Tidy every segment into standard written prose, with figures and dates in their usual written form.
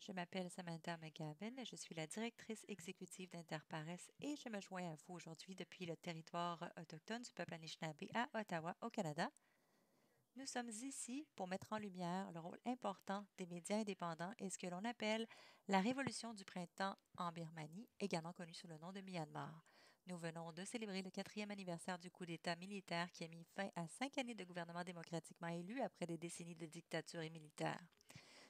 Je m'appelle Samantha McGavin, je suis la directrice exécutive d'Interpares et je me joins à vous aujourd'hui depuis le territoire autochtone du peuple Anishinaabe à Ottawa, au Canada. Nous sommes ici pour mettre en lumière le rôle important des médias indépendants et ce que l'on appelle la révolution du printemps en Birmanie, également connue sous le nom de Myanmar. Nous venons de célébrer le 4e anniversaire du coup d'État militaire qui a mis fin à 5 années de gouvernement démocratiquement élu après des décennies de dictature et militaire.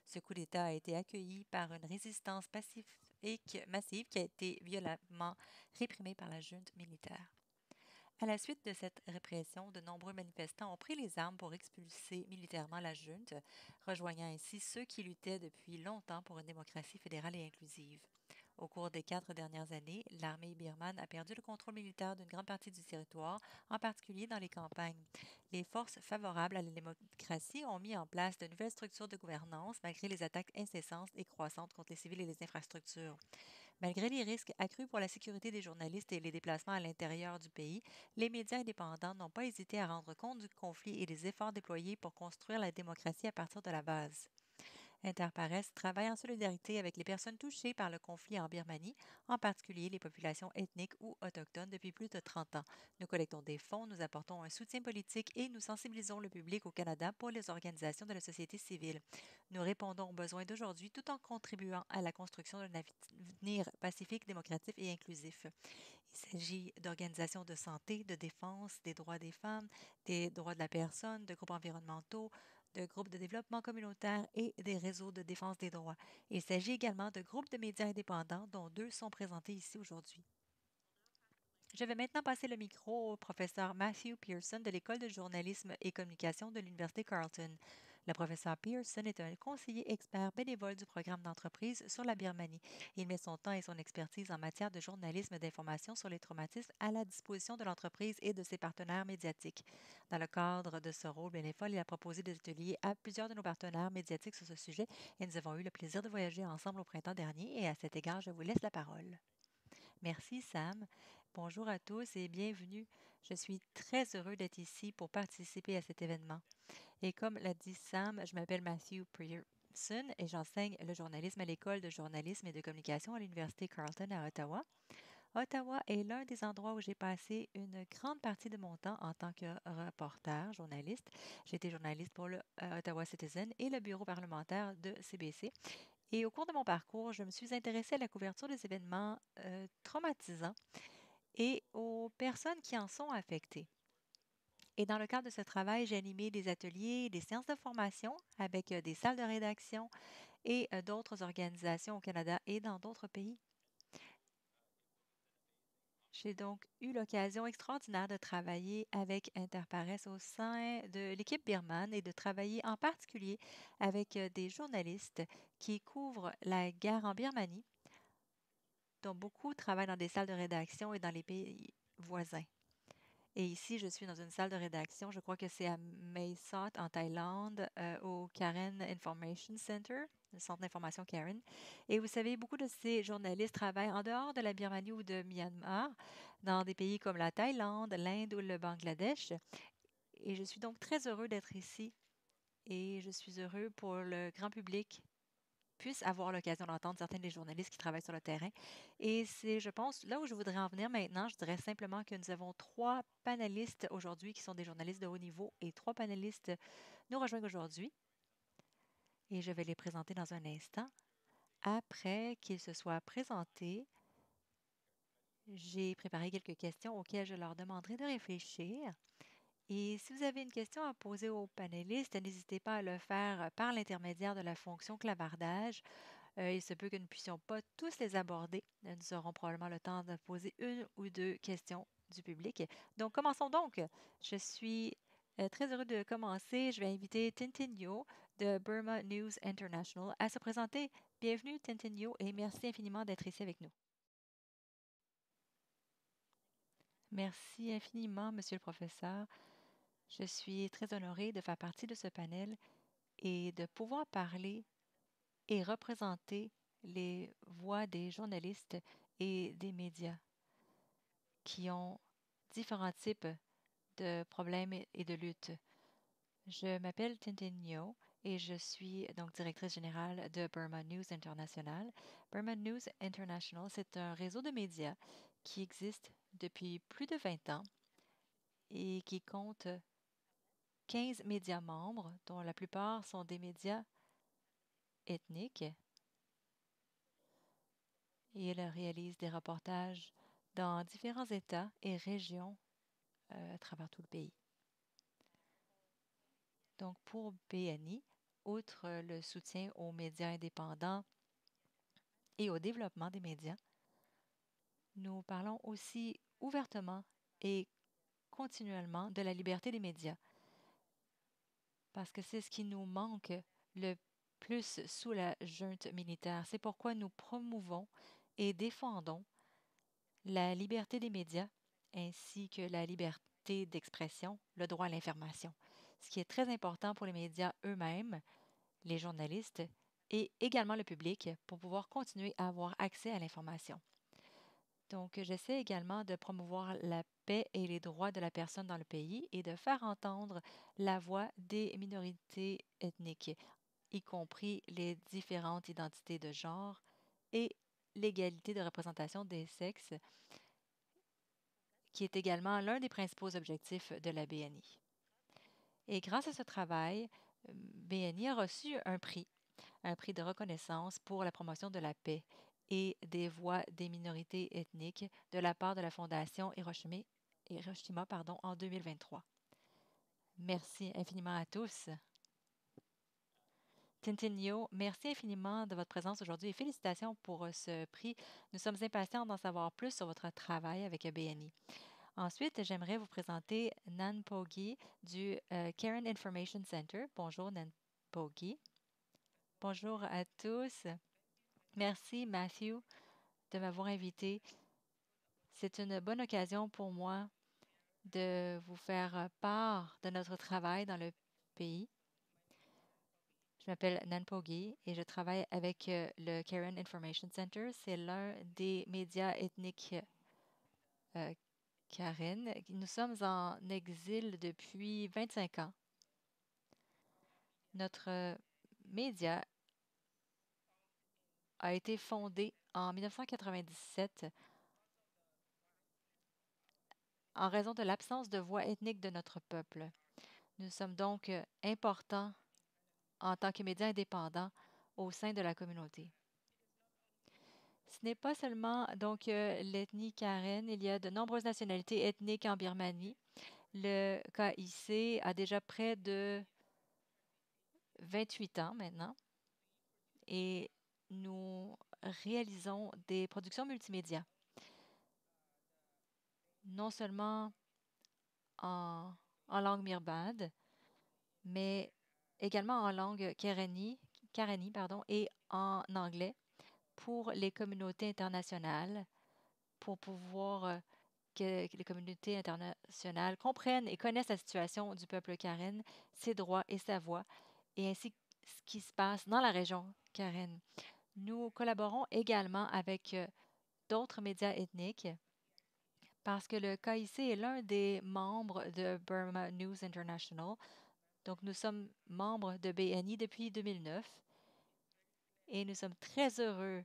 Ce coup d'État a été accueilli par une résistance pacifique massive qui a été violemment réprimée par la junte militaire. À la suite de cette répression, de nombreux manifestants ont pris les armes pour expulser militairement la junte, rejoignant ainsi ceux qui luttaient depuis longtemps pour une démocratie fédérale et inclusive. Au cours des 4 dernières années, l'armée birmane a perdu le contrôle militaire d'une grande partie du territoire, en particulier dans les campagnes. Les forces favorables à la démocratie ont mis en place de nouvelles structures de gouvernance malgré les attaques incessantes et croissantes contre les civils et les infrastructures. Malgré les risques accrus pour la sécurité des journalistes et les déplacements à l'intérieur du pays, les médias indépendants n'ont pas hésité à rendre compte du conflit et des efforts déployés pour construire la démocratie à partir de la base. Interpares travaille en solidarité avec les personnes touchées par le conflit en Birmanie, en particulier les populations ethniques ou autochtones depuis plus de 30 ans. Nous collectons des fonds, nous apportons un soutien politique et nous sensibilisons le public au Canada pour les organisations de la société civile. Nous répondons aux besoins d'aujourd'hui tout en contribuant à la construction d'un avenir pacifique, démocratique et inclusif. Il s'agit d'organisations de santé, de défense des droits des femmes, des droits de la personne, de groupes environnementaux, de groupes de développement communautaire et des réseaux de défense des droits. Il s'agit également de groupes de médias indépendants dont 2 sont présentés ici aujourd'hui. Je vais maintenant passer le micro au professeur Matthew Pearson de l'École de journalisme et communication de l'Université Carleton. Le professeur Pearson est un conseiller expert bénévole du programme d'entreprise sur la Birmanie. Il met son temps et son expertise en matière de journalisme et d'information sur les traumatismes à la disposition de l'entreprise et de ses partenaires médiatiques. Dans le cadre de ce rôle bénévole, il a proposé des ateliers à plusieurs de nos partenaires médiatiques sur ce sujet et nous avons eu le plaisir de voyager ensemble au printemps dernier et à cet égard, je vous laisse la parole. Merci Sam. Bonjour à tous et bienvenue. Je suis très heureux d'être ici pour participer à cet événement. Et comme l'a dit Sam, je m'appelle Matthew Pearson et j'enseigne le journalisme à l'École de journalisme et de communication à l'Université Carleton à Ottawa. Ottawa est l'un des endroits où j'ai passé une grande partie de mon temps en tant que reporter, journaliste. J'ai été journaliste pour le Ottawa Citizen et le bureau parlementaire de CBC. Et au cours de mon parcours, je me suis intéressée à la couverture des événements traumatisants et aux personnes qui en sont affectées. Et dans le cadre de ce travail, j'ai animé des ateliers, des séances de formation avec des salles de rédaction et d'autres organisations au Canada et dans d'autres pays. J'ai donc eu l'occasion extraordinaire de travailler avec Interpares au sein de l'équipe birmane et de travailler en particulier avec des journalistes qui couvrent la guerre en Birmanie, dont beaucoup travaillent dans des salles de rédaction et dans les pays voisins. Et ici, je suis dans une salle de rédaction, je crois que c'est à Mae Sot en Thaïlande, au Karen Information Center, le centre d'information Karen. Et vous savez, beaucoup de ces journalistes travaillent en dehors de la Birmanie ou de Myanmar, dans des pays comme la Thaïlande, l'Inde ou le Bangladesh. Et je suis donc très heureux d'être ici et je suis heureux pour le grand public puisse avoir l'occasion d'entendre certains des journalistes qui travaillent sur le terrain. Et c'est, je pense, là où je voudrais en venir maintenant, je dirais simplement que nous avons 3 panélistes aujourd'hui qui sont des journalistes de haut niveau et 3 panélistes nous rejoignent aujourd'hui. Et je vais les présenter dans un instant. Après qu'ils se soient présentés, j'ai préparé quelques questions auxquelles je leur demanderai de réfléchir. Et si vous avez une question à poser aux panélistes, n'hésitez pas à le faire par l'intermédiaire de la fonction clavardage. Il se peut que nous ne puissions pas tous les aborder. Nous aurons probablement le temps de poser 1 ou 2 questions du public. Donc, commençons donc. Je suis très heureux de commencer. Je vais inviter Tintin de Burma News International à se présenter. Bienvenue Tintin et merci infiniment d'être ici avec nous. Merci infiniment, Monsieur le professeur. Je suis très honorée de faire partie de ce panel et de pouvoir parler et représenter les voix des journalistes et des médias qui ont différents types de problèmes et de luttes. Je m'appelle Tintin Nyo et je suis donc directrice générale de Burma News International. Burma News International, c'est un réseau de médias qui existe depuis plus de 20 ans et qui compte 15 médias membres, dont la plupart sont des médias ethniques. Et elle réalise des reportages dans différents États et régions à travers tout le pays. Donc, pour BNI, outre le soutien aux médias indépendants et au développement des médias, nous parlons aussi ouvertement et continuellement de la liberté des médias, parce que c'est ce qui nous manque le plus sous la junte militaire. C'est pourquoi nous promouvons et défendons la liberté des médias ainsi que la liberté d'expression, le droit à l'information, ce qui est très important pour les médias eux-mêmes, les journalistes et également le public pour pouvoir continuer à avoir accès à l'information. Donc, j'essaie également de promouvoir la paix et les droits de la personne dans le pays et de faire entendre la voix des minorités ethniques, y compris les différentes identités de genre et l'égalité de représentation des sexes, qui est également l'un des principaux objectifs de la BNI. Et grâce à ce travail, BNI a reçu un prix de reconnaissance pour la promotion de la paix et des voix des minorités ethniques de la part de la Fondation Hiroshima en 2023. Merci infiniment à tous. Tintinio, merci infiniment de votre présence aujourd'hui et félicitations pour ce prix. Nous sommes impatients d'en savoir plus sur votre travail avec BNI. Ensuite, j'aimerais vous présenter Nan Poggi du Karen Information Center. Bonjour Nan Poggi. Bonjour à tous. Merci Matthew de m'avoir invité. C'est une bonne occasion pour moi de vous faire part de notre travail dans le pays. Je m'appelle Nan Poggi et je travaille avec le Karen Information Center. C'est l'un des médias ethniques Karen. Nous sommes en exil depuis 25 ans. Notre média a été fondé en 1997 en raison de l'absence de voix ethnique de notre peuple. Nous sommes donc importants en tant que médias indépendants au sein de la communauté. Ce n'est pas seulement donc l'ethnie Karen, il y a de nombreuses nationalités ethniques en Birmanie. Le KIC a déjà près de 28 ans maintenant et nous réalisons des productions multimédia, non seulement en langue mirbad, mais également en langue Karani et en anglais pour les communautés internationales, pour pouvoir que les communautés internationales comprennent et connaissent la situation du peuple Karen, ses droits et sa voix, et ainsi ce qui se passe dans la région Karen. Nous collaborons également avec d'autres médias ethniques parce que le KIC est l'un des membres de Burma News International. Donc, nous sommes membres de BNI depuis 2009 et nous sommes très heureux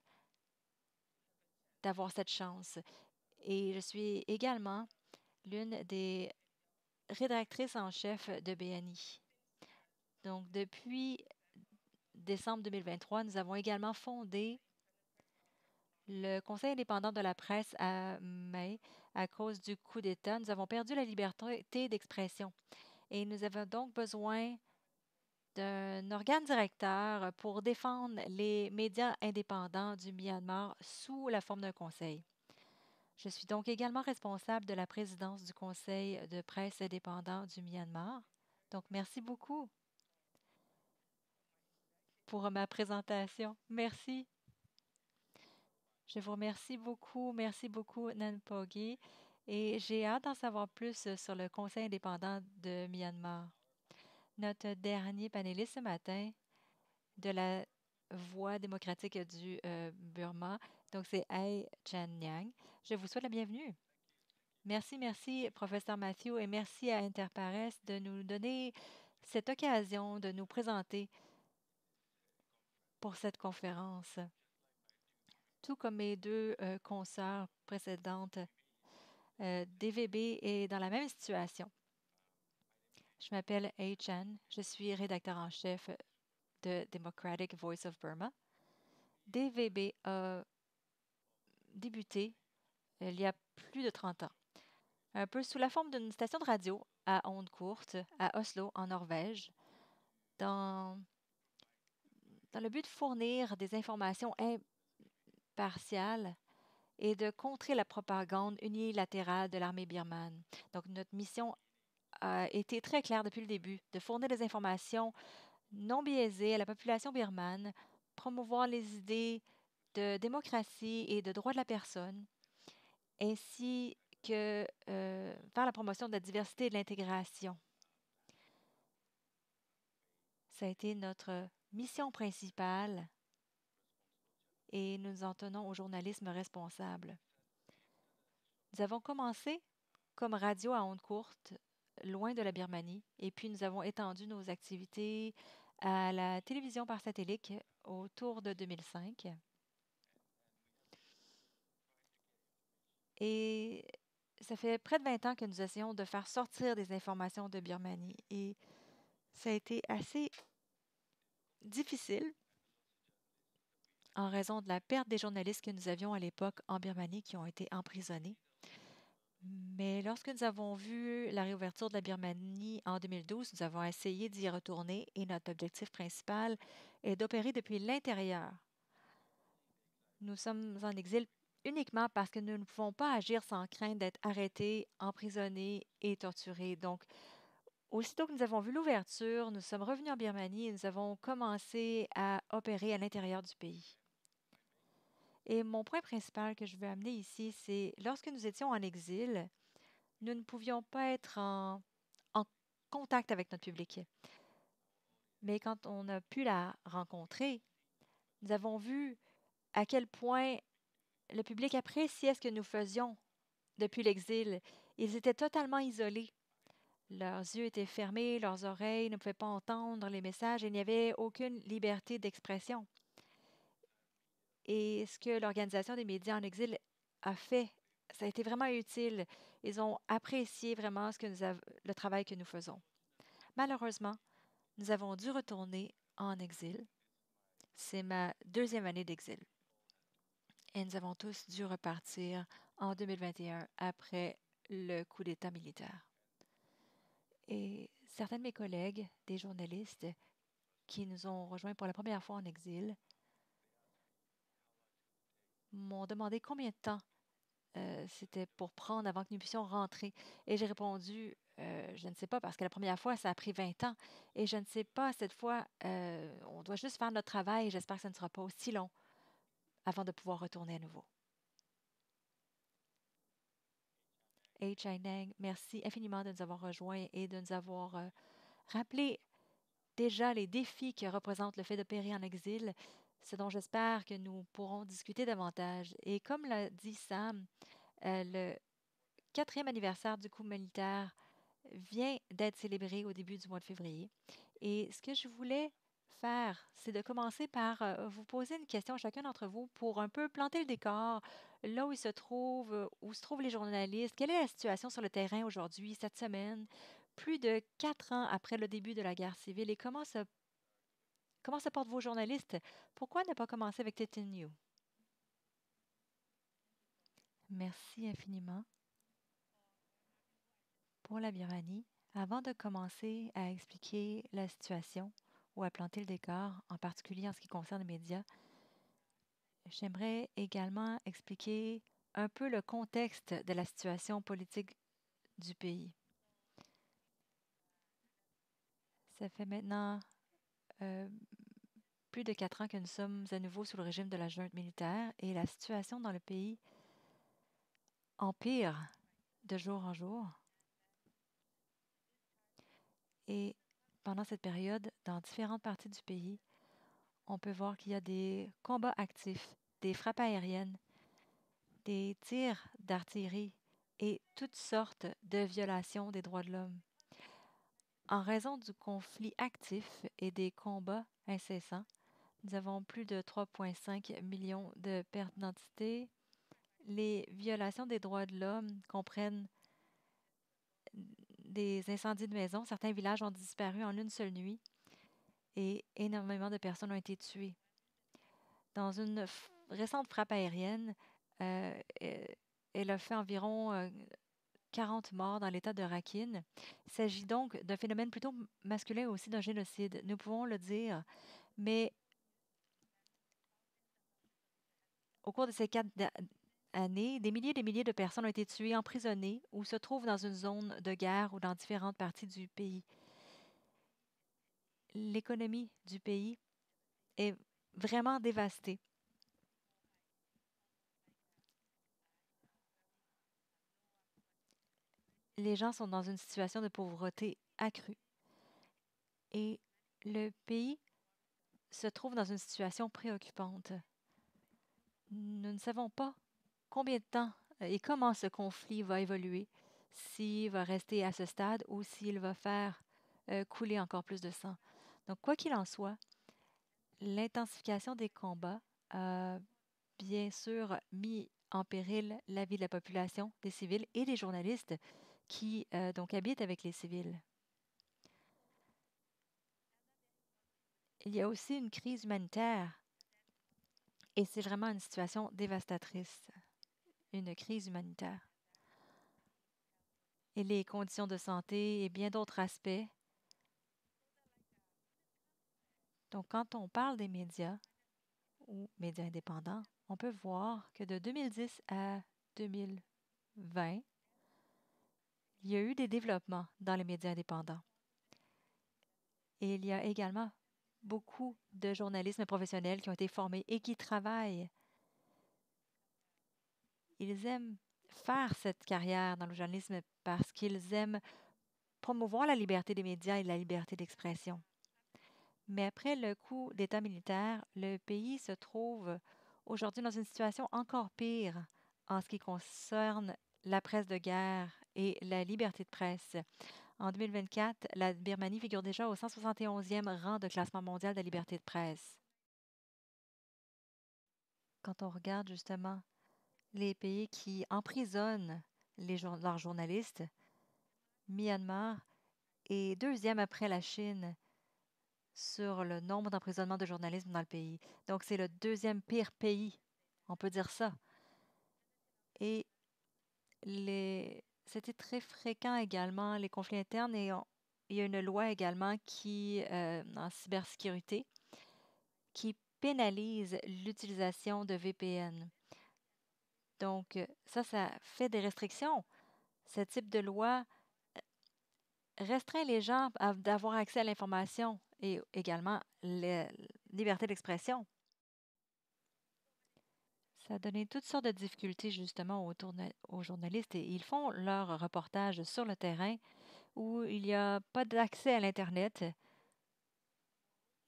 d'avoir cette chance. Et je suis également l'une des rédactrices en chef de BNI. Donc, depuis décembre 2023, nous avons également fondé le Conseil indépendant de la presse à mai à cause du coup d'État. Nous avons perdu la liberté d'expression et nous avons donc besoin d'un organe directeur pour défendre les médias indépendants du Myanmar sous la forme d'un conseil. Je suis donc également responsable de la présidence du Conseil de presse indépendant du Myanmar. Donc, merci beaucoup pour ma présentation. Merci. Je vous remercie beaucoup. Merci beaucoup, Nan Poggi. Et j'ai hâte d'en savoir plus sur le Conseil indépendant de Myanmar. Notre dernier panéliste ce matin de la Voix démocratique du Burma, donc c'est Aye Chan-Nyang. Je vous souhaite la bienvenue. Merci, professeur Matthew, et merci à Interpares de nous donner cette occasion de nous présenter pour cette conférence. Tout comme mes deux consoeurs précédentes, DVB est dans la même situation. Je m'appelle Hei Chan, je suis rédacteur en chef de Democratic Voice of Burma. DVB a débuté il y a plus de 30 ans, un peu sous la forme d'une station de radio à ondes courtes à Oslo, en Norvège, dans, dans le but de fournir des informations impartiales et de contrer la propagande unilatérale de l'armée birmane. Donc, notre mission a été très claire depuis le début, de fournir des informations non biaisées à la population birmane, promouvoir les idées de démocratie et de droits de la personne, ainsi que faire la promotion de la diversité et de l'intégration. Ça a été notre mission principale et nous nous en tenons au journalisme responsable. Nous avons commencé comme radio à ondes courtes, loin de la Birmanie, et puis nous avons étendu nos activités à la télévision par satellite autour de 2005. Et ça fait près de 20 ans que nous essayons de faire sortir des informations de Birmanie. Et ça a été assez difficile en raison de la perte des journalistes que nous avions à l'époque en Birmanie qui ont été emprisonnés. Mais lorsque nous avons vu la réouverture de la Birmanie en 2012, nous avons essayé d'y retourner et notre objectif principal est d'opérer depuis l'intérieur. Nous sommes en exil uniquement parce que nous ne pouvons pas agir sans crainte d'être arrêtés, emprisonnés et torturés. Donc, aussitôt que nous avons vu l'ouverture, nous sommes revenus en Birmanie et nous avons commencé à opérer à l'intérieur du pays. Et mon point principal que je veux amener ici, c'est lorsque nous étions en exil, nous ne pouvions pas être en contact avec notre public. Mais quand on a pu la rencontrer, nous avons vu à quel point le public appréciait ce que nous faisions depuis l'exil. Ils étaient totalement isolés. Leurs yeux étaient fermés, leurs oreilles ne pouvaient pas entendre les messages et il n'y avait aucune liberté d'expression. Et ce que l'Organisation des médias en exil a fait, ça a été vraiment utile. Ils ont apprécié vraiment le travail que nous faisons. Malheureusement, nous avons dû retourner en exil. C'est ma deuxième année d'exil. Et nous avons tous dû repartir en 2021 après le coup d'État militaire. Et certains de mes collègues, des journalistes qui nous ont rejoints pour la première fois en exil, m'ont demandé combien de temps c'était pour prendre avant que nous puissions rentrer. Et j'ai répondu, je ne sais pas, parce que la première fois, ça a pris 20 ans. Et je ne sais pas, cette fois, on doit juste faire notre travail et j'espère que ça ne sera pas aussi long avant de pouvoir retourner à nouveau. Hei Chan, merci infiniment de nous avoir rejoints et de nous avoir rappelé déjà les défis que représente le fait d'opérer en exil, ce dont j'espère que nous pourrons discuter davantage. Et comme l'a dit Sam, le 4e anniversaire du coup militaire vient d'être célébré au début du mois de février. Et ce que je voulais faire, c'est de commencer par vous poser une question à chacun d'entre vous pour un peu planter le décor, là où se trouvent les journalistes, quelle est la situation sur le terrain aujourd'hui, cette semaine, plus de 4 ans après le début de la guerre civile, et comment se portent vos journalistes? Pourquoi ne pas commencer avec Titin New? Merci infiniment. Pour la Birmanie, avant de commencer à expliquer la situation ou à planter le décor, en particulier en ce qui concerne les médias, j'aimerais également expliquer un peu le contexte de la situation politique du pays. Ça fait maintenant plus de 4 ans que nous sommes à nouveau sous le régime de la junte militaire et la situation dans le pays empire de jour en jour. Et pendant cette période, dans différentes parties du pays, on peut voir qu'il y a des combats actifs, des frappes aériennes, des tirs d'artillerie et toutes sortes de violations des droits de l'homme. En raison du conflit actif et des combats incessants, nous avons plus de 3,5 millions de pertes d'identité. Les violations des droits de l'homme comprennent des incendies de maisons. Certains villages ont disparu en une seule nuit et énormément de personnes ont été tuées. Dans une récente frappe aérienne, euh, euh, elle a fait environ 40 morts dans l'État de Rakhine. Il s'agit donc d'un phénomène plutôt masculin aussi d'un génocide. Nous pouvons le dire, mais au cours de ces années, des milliers de personnes ont été tuées, emprisonnées ou se trouvent dans une zone de guerre ou dans différentes parties du pays. L'économie du pays est vraiment dévastée. Les gens sont dans une situation de pauvreté accrue et le pays se trouve dans une situation préoccupante. Nous ne savons pas combien de temps et comment ce conflit va évoluer, s'il va rester à ce stade ou s'il va faire couler encore plus de sang. Donc, quoi qu'il en soit, l'intensification des combats a bien sûr mis en péril la vie de la population, des civils et des journalistes qui donc habitent avec les civils. Il y a aussi une crise humanitaire et c'est vraiment une situation dévastatrice, une crise humanitaire. Et les conditions de santé et bien d'autres aspects. Donc, quand on parle des médias ou médias indépendants, on peut voir que de 2010 à 2020, il y a eu des développements dans les médias indépendants. Et il y a également beaucoup de journalistes professionnels qui ont été formés et qui travaillent. Ils aiment faire cette carrière dans le journalisme parce qu'ils aiment promouvoir la liberté des médias et la liberté d'expression. Mais après le coup d'État militaire, le pays se trouve aujourd'hui dans une situation encore pire en ce qui concerne la presse de guerre et la liberté de presse. En 2024, la Birmanie figure déjà au 171e rang de classement mondial de la liberté de presse. Quand on regarde justement les pays qui emprisonnent leurs journalistes, Myanmar est deuxième après la Chine sur le nombre d'emprisonnements de journalistes dans le pays. Donc, c'est le deuxième pire pays, on peut dire ça. Et c'était très fréquent également, les conflits internes, et il y a une loi également en cybersécurité qui pénalise l'utilisation de VPN. Donc, ça fait des restrictions. Ce type de loi restreint les gens d'avoir accès à l'information et également la liberté d'expression. Ça a donné toutes sortes de difficultés justement aux journalistes et ils font leurs reportages sur le terrain où il n'y a pas d'accès à l'Internet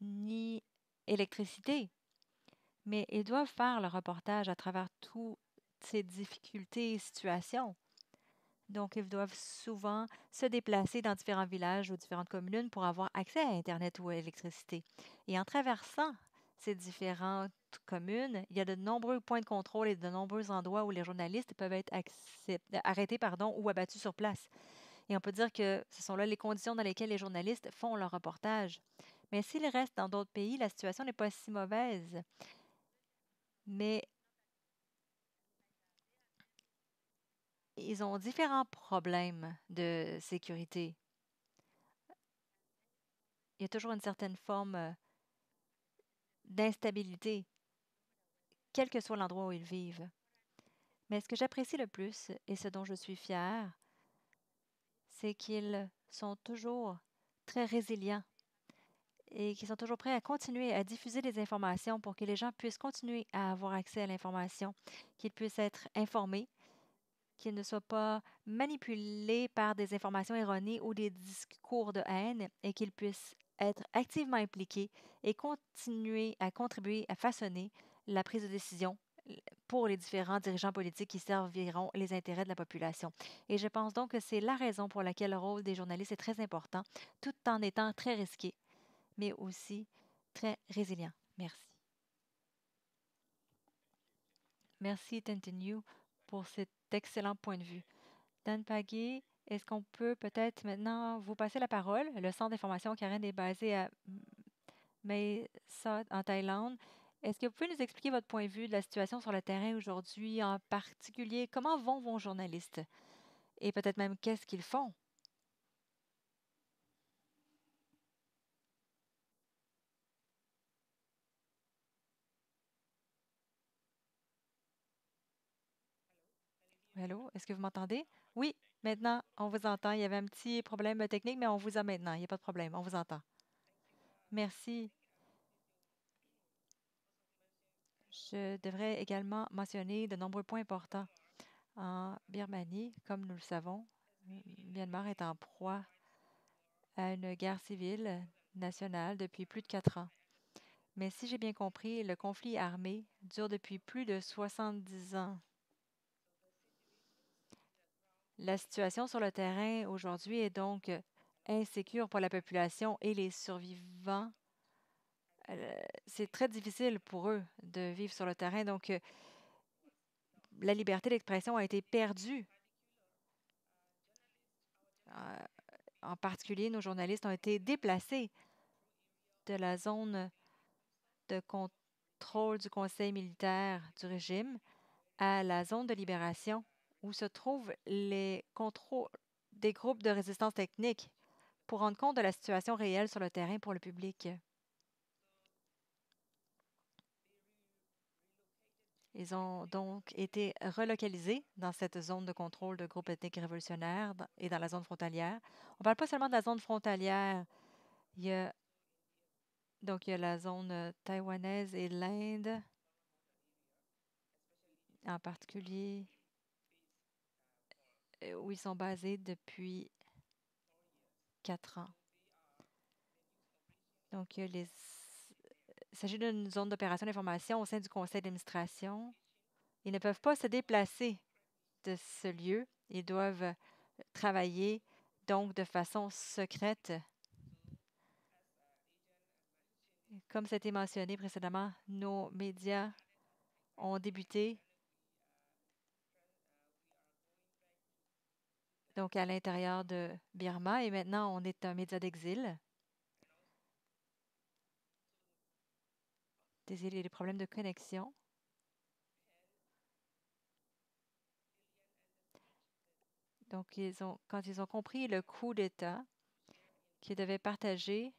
ni électricité. Mais ils doivent faire le reportage à travers toutes ces difficultés et situations. Donc, ils doivent souvent se déplacer dans différents villages ou différentes communes pour avoir accès à Internet ou à l'électricité. Et en traversant ces différentes communes, il y a de nombreux points de contrôle et de nombreux endroits où les journalistes peuvent être arrêtés ou abattus sur place. Et on peut dire que ce sont là les conditions dans lesquelles les journalistes font leur reportage. Mais s'ils restent dans d'autres pays, la situation n'est pas si mauvaise. Mais ils ont différents problèmes de sécurité. Il y a toujours une certaine forme d'instabilité, quel que soit l'endroit où ils vivent. Mais ce que j'apprécie le plus et ce dont je suis fière, c'est qu'ils sont toujours très résilients et qu'ils sont toujours prêts à continuer à diffuser des informations pour que les gens puissent continuer à avoir accès à l'information, qu'ils puissent être informés, qu'ils ne soient pas manipulés par des informations erronées ou des discours de haine et qu'ils puissent être activement impliqués et continuer à contribuer à façonner la prise de décision pour les différents dirigeants politiques qui serviront les intérêts de la population. Et je pense donc que c'est la raison pour laquelle le rôle des journalistes est très important, tout en étant très risqué, mais aussi très résilient. Merci. Merci, Tentenu, pour cet excellent point de vue. Dan Pagé, est-ce qu'on peut peut-être maintenant vous passer la parole? Le Centre d'information Karen est basé à Mae Sot, en Thaïlande. Est-ce que vous pouvez nous expliquer votre point de vue de la situation sur le terrain aujourd'hui, en particulier comment vont vos journalistes et peut-être même qu'est-ce qu'ils font? Allô, est-ce que vous m'entendez? Oui, maintenant, on vous entend. Il y avait un petit problème technique, mais on vous a maintenant. Il n'y a pas de problème, on vous entend. Merci. Je devrais également mentionner de nombreux points importants. En Birmanie, comme nous le savons, Myanmar est en proie à une guerre civile nationale depuis plus de 4 ans. Mais si j'ai bien compris, le conflit armé dure depuis plus de 70 ans. La situation sur le terrain aujourd'hui est donc insécure pour la population et les survivants. C'est très difficile pour eux de vivre sur le terrain. Donc, la liberté d'expression a été perdue. Euh, En particulier, nos journalistes ont été déplacés de la zone de contrôle du conseil militaire du régime à la zone de libération où se trouvent les contrôles des groupes de résistance technique pour rendre compte de la situation réelle sur le terrain pour le public. Ils ont donc été relocalisés dans cette zone de contrôle de groupes ethniques révolutionnaires et dans la zone frontalière. On ne parle pas seulement de la zone frontalière. Il y a, donc, il y a la zone taïwanaise et l'Inde en particulier, où ils sont basés depuis 4 ans. Donc, il s'agit d'une zone d'opération d'information au sein du conseil d'administration. Ils ne peuvent pas se déplacer de ce lieu. Ils doivent travailler donc de façon secrète. Comme c'était mentionné précédemment, nos médias ont débuté donc à l'intérieur de Birma et maintenant on est un média d'exil. Désolé, les problèmes de connexion. Donc, quand ils ont compris le coup d'État qu'ils devaient partager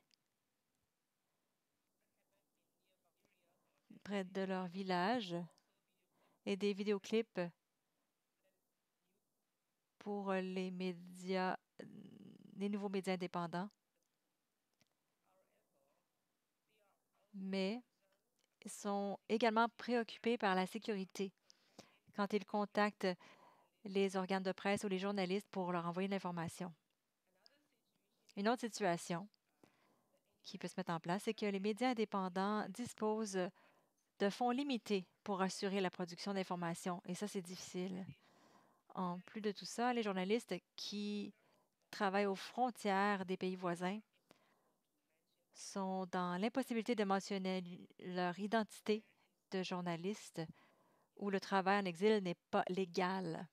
près de leur village et des vidéoclips pour les médias, les nouveaux médias indépendants, mais ils sont également préoccupés par la sécurité quand ils contactent les organes de presse ou les journalistes pour leur envoyer de l'information. Une autre situation qui peut se mettre en place, c'est que les médias indépendants disposent de fonds limités pour assurer la production d'informations, et ça, c'est difficile. En plus de tout ça, les journalistes qui travaillent aux frontières des pays voisins sont dans l'impossibilité de mentionner leur identité de journaliste où le travail en exil n'est pas légal.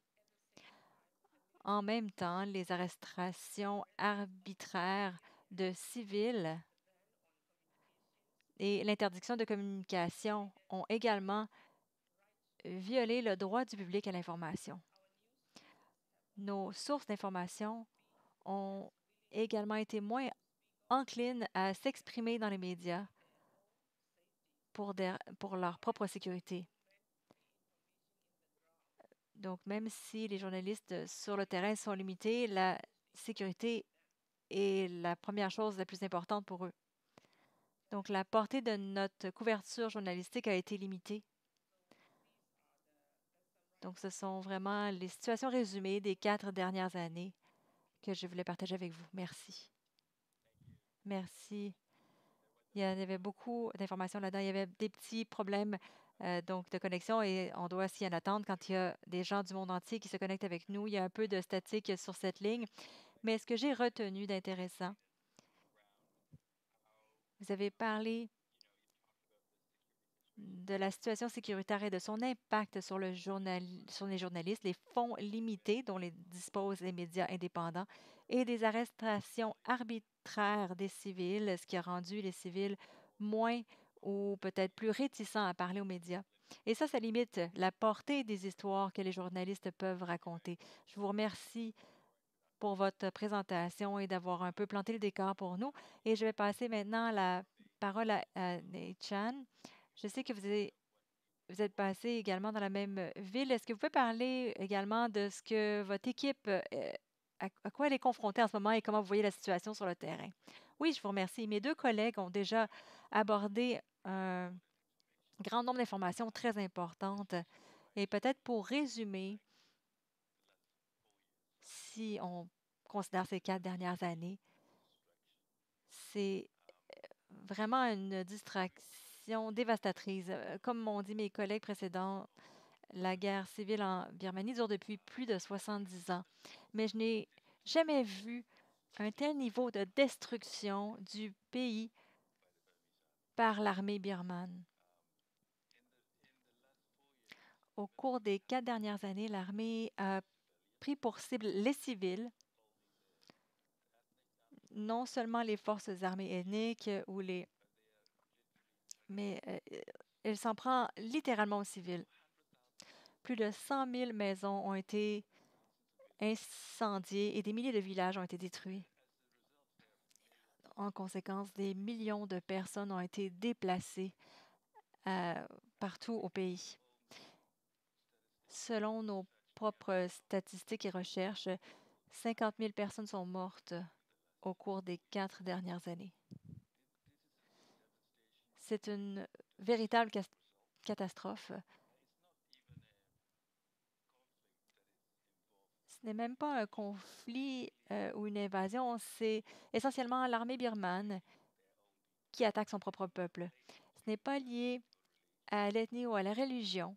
En même temps, les arrestations arbitraires de civils et l'interdiction de communication ont également violé le droit du public à l'information. Nos sources d'information ont également été moins enclines à s'exprimer dans les médias pour leur propre sécurité. Donc, même si les journalistes sur le terrain sont limités, la sécurité est la première chose la plus importante pour eux. Donc, la portée de notre couverture journalistique a été limitée. Donc, ce sont vraiment les situations résumées des 4 dernières années que je voulais partager avec vous. Merci. Merci. Il y avait beaucoup d'informations là-dedans. Il y avait des petits problèmes donc de connexion et on doit s'y en attendre quand il y a des gens du monde entier qui se connectent avec nous. Il y a un peu de statique sur cette ligne. Mais ce que j'ai retenu d'intéressant, vous avez parlé de la situation sécuritaire et de son impact sur sur les journalistes, les fonds limités dont disposent les médias indépendants et des arrestations arbitraires des civils, ce qui a rendu les civils moins ou peut-être plus réticents à parler aux médias. Et ça limite la portée des histoires que les journalistes peuvent raconter. Je vous remercie pour votre présentation et d'avoir un peu planté le décor pour nous. Et je vais passer maintenant la parole à Nate Chan. Je sais que vous êtes passé également dans la même ville. Est-ce que vous pouvez parler également de ce que votre équipe, à quoi elle est confrontée en ce moment et comment vous voyez la situation sur le terrain? Oui, je vous remercie. Mes deux collègues ont déjà abordé un grand nombre d'informations très importantes. Et peut-être pour résumer, si on considère ces 4 dernières années, c'est vraiment une distraction dévastatrice. Comme m'ont dit mes collègues précédents, la guerre civile en Birmanie dure depuis plus de 70 ans. Mais je n'ai jamais vu un tel niveau de destruction du pays par l'armée birmane. Au cours des 4 dernières années, l'armée a pris pour cible les civils, non seulement les forces armées ethniques mais elle s'en prend littéralement aux civils. Plus de 100 000 maisons ont été incendiées et des milliers de villages ont été détruits. En conséquence, des millions de personnes ont été déplacées partout au pays. Selon nos propres statistiques et recherches, 50 000 personnes sont mortes au cours des 4 dernières années. C'est une véritable catastrophe. Ce n'est même pas un conflit ou une invasion, c'est essentiellement l'armée birmane qui attaque son propre peuple. Ce n'est pas lié à l'ethnie ou à la religion,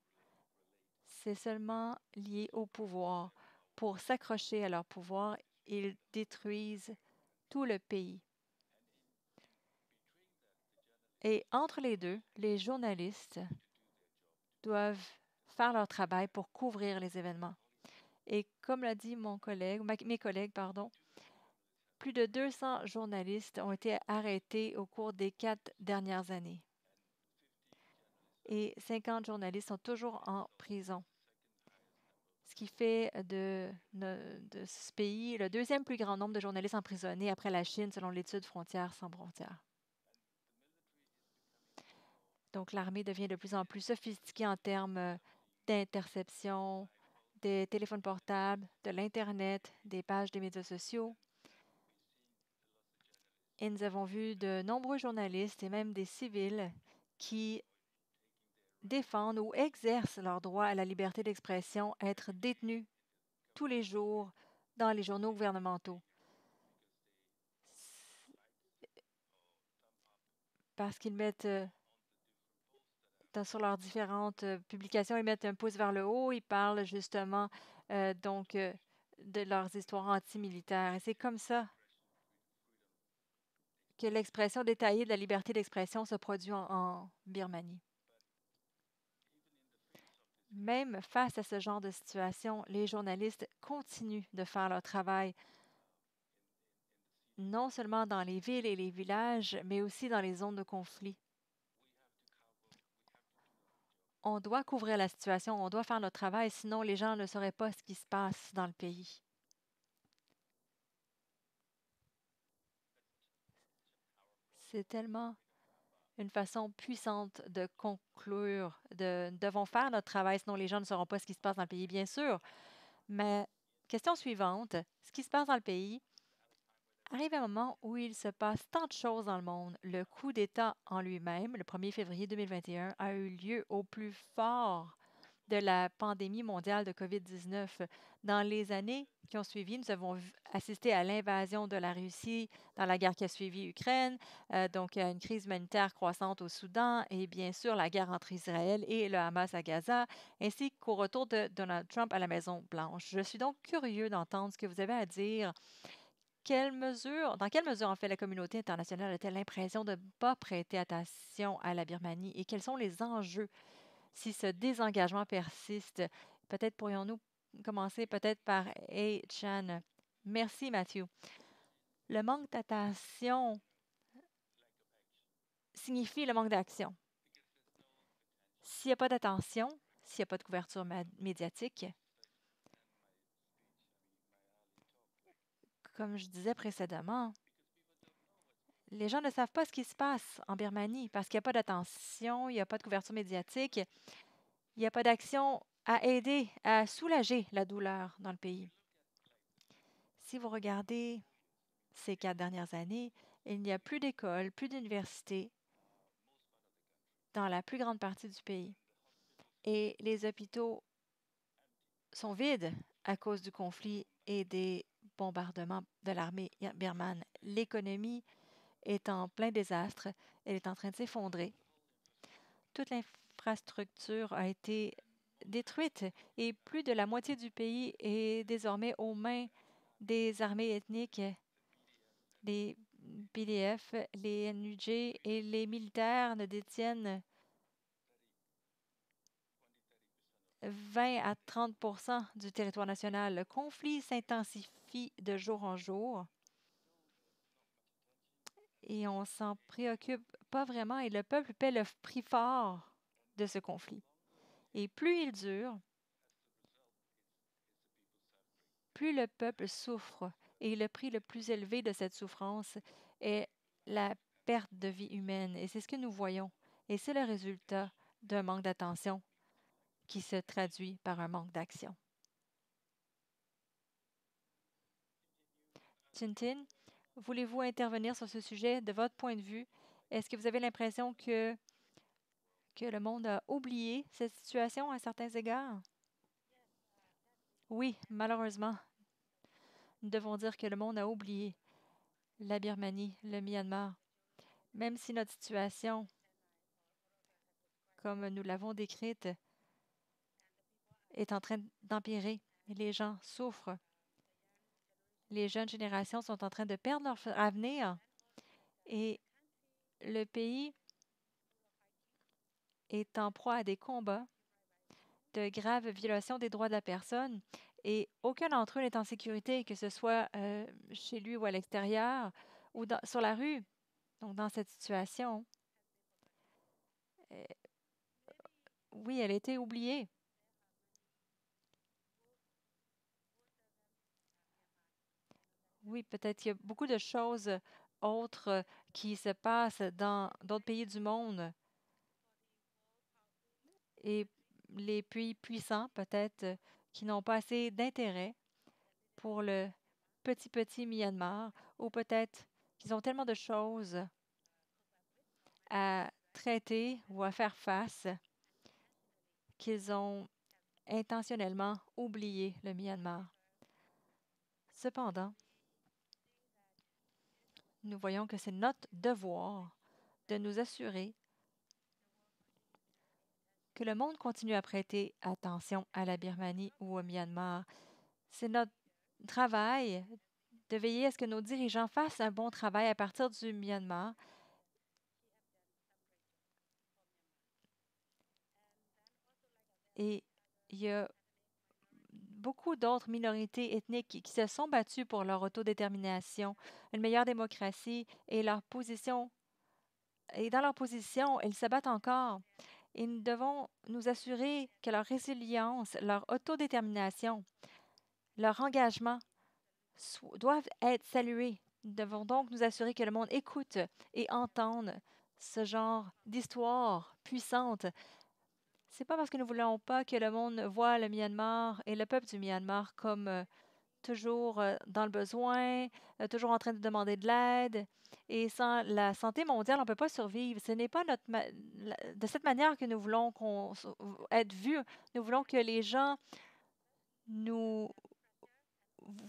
c'est seulement lié au pouvoir. Pour s'accrocher à leur pouvoir, ils détruisent tout le pays. Et entre les deux, les journalistes doivent faire leur travail pour couvrir les événements. Et comme l'a dit mes collègues, plus de 200 journalistes ont été arrêtés au cours des 4 dernières années. Et 50 journalistes sont toujours en prison. Ce qui fait de ce pays le deuxième plus grand nombre de journalistes emprisonnés après la Chine, selon l'étude Frontières sans frontières. Donc, l'armée devient de plus en plus sophistiquée en termes d'interception, des téléphones portables, de l'Internet, des pages des médias sociaux. Et nous avons vu de nombreux journalistes et même des civils qui défendent ou exercent leur droit à la liberté d'expression être détenus tous les jours dans les journaux gouvernementaux. Parce qu'ils mettent sur leurs différentes publications, ils mettent un pouce vers le haut, ils parlent justement de leurs histoires antimilitaires. Et c'est comme ça que l'expression détaillée de la liberté d'expression se produit en Birmanie. Même face à ce genre de situation, les journalistes continuent de faire leur travail, non seulement dans les villes et les villages, mais aussi dans les zones de conflit. On doit couvrir la situation, on doit faire notre travail, sinon les gens ne sauraient pas ce qui se passe dans le pays. C'est tellement une façon puissante de conclure, nous devons faire notre travail, sinon les gens ne sauront pas ce qui se passe dans le pays, bien sûr. Mais question suivante, ce qui se passe dans le pays arrive à un moment où il se passe tant de choses dans le monde. Le coup d'État en lui-même, le 1er février 2021, a eu lieu au plus fort de la pandémie mondiale de COVID-19. Dans les années qui ont suivi, nous avons assisté à l'invasion de la Russie dans la guerre qui a suivi Ukraine, donc à une crise humanitaire croissante au Soudan et bien sûr la guerre entre Israël et le Hamas à Gaza, ainsi qu'au retour de Donald Trump à la Maison-Blanche. Je suis donc curieux d'entendre ce que vous avez à dire. Dans quelle mesure, en fait, la communauté internationale a-t-elle l'impression de ne pas prêter attention à la Birmanie et quels sont les enjeux si ce désengagement persiste? Peut-être pourrions-nous commencer peut-être par A. Chan. Merci, Matthew. Le manque d'attention signifie le manque d'action. S'il n'y a pas d'attention, s'il n'y a pas de couverture médiatique, comme je disais précédemment, les gens ne savent pas ce qui se passe en Birmanie parce qu'il n'y a pas d'attention, il n'y a pas de couverture médiatique, il n'y a pas d'action à aider, à soulager la douleur dans le pays. Si vous regardez ces 4 dernières années, il n'y a plus d'écoles, plus d'universités dans la plus grande partie du pays. Et les hôpitaux sont vides à cause du conflit et des bombardements de l'armée birmane. L'économie est en plein désastre. Elle est en train de s'effondrer. Toute l'infrastructure a été détruite et plus de la moitié du pays est désormais aux mains des armées ethniques, les PDF, les NUJ et les militaires ne détiennent 20 à 30 du territoire national. Le conflit s'intensifie de jour en jour et on s'en préoccupe pas vraiment et le peuple paie le prix fort de ce conflit. Et plus il dure, plus le peuple souffre et le prix le plus élevé de cette souffrance est la perte de vie humaine. Et c'est ce que nous voyons. Et c'est le résultat d'un manque d'attention qui se traduit par un manque d'action. Tintin, voulez-vous intervenir sur ce sujet de votre point de vue? Est-ce que vous avez l'impression que le monde a oublié cette situation à certains égards? Oui, malheureusement, nous devons dire que le monde a oublié la Birmanie, le Myanmar. Même si notre situation, comme nous l'avons décrite, est en train d'empirer. Les gens souffrent. Les jeunes générations sont en train de perdre leur avenir et le pays est en proie à des combats de graves violations des droits de la personne et aucun d'entre eux n'est en sécurité, que ce soit chez lui ou à l'extérieur ou sur la rue. Donc, dans cette situation, euh, oui, elle a été oubliée. Oui, peut-être qu'il y a beaucoup de choses autres qui se passent dans d'autres pays du monde et les pays puissants, peut-être, qui n'ont pas assez d'intérêt pour le petit Myanmar, ou peut-être qu'ils ont tellement de choses à traiter ou à faire face qu'ils ont intentionnellement oublié le Myanmar. Cependant, nous voyons que c'est notre devoir de nous assurer que le monde continue à prêter attention à la Birmanie ou au Myanmar. C'est notre travail de veiller à ce que nos dirigeants fassent un bon travail à partir du Myanmar. Et il y a beaucoup d'autres minorités ethniques qui se sont battues pour leur autodétermination, une meilleure démocratie et leur position. Et dans leur position, ils se battent encore. Et nous devons nous assurer que leur résilience, leur autodétermination, leur engagement doivent être salués. Nous devons donc nous assurer que le monde écoute et entende ce genre d'histoire puissante. C'est pas parce que nous ne voulons pas que le monde voit le Myanmar et le peuple du Myanmar comme toujours dans le besoin, toujours en train de demander de l'aide. Et sans la santé mondiale, on ne peut pas survivre. Ce n'est pas de cette manière que nous voulons être vus. Nous voulons que les gens nous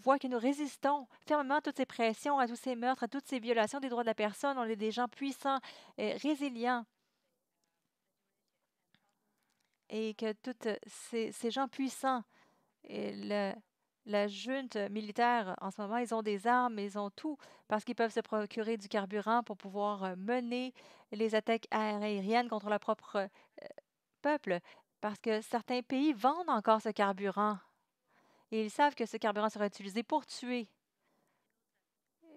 voient que nous résistons fermement à toutes ces pressions, à tous ces meurtres, à toutes ces violations des droits de la personne. On est des gens puissants, résilients. Et que tous ces gens puissants, et la junte militaire, en ce moment, ils ont des armes, ils ont tout, parce qu'ils peuvent se procurer du carburant pour pouvoir mener les attaques aériennes contre leur propre peuple, parce que certains pays vendent encore ce carburant, et ils savent que ce carburant sera utilisé pour tuer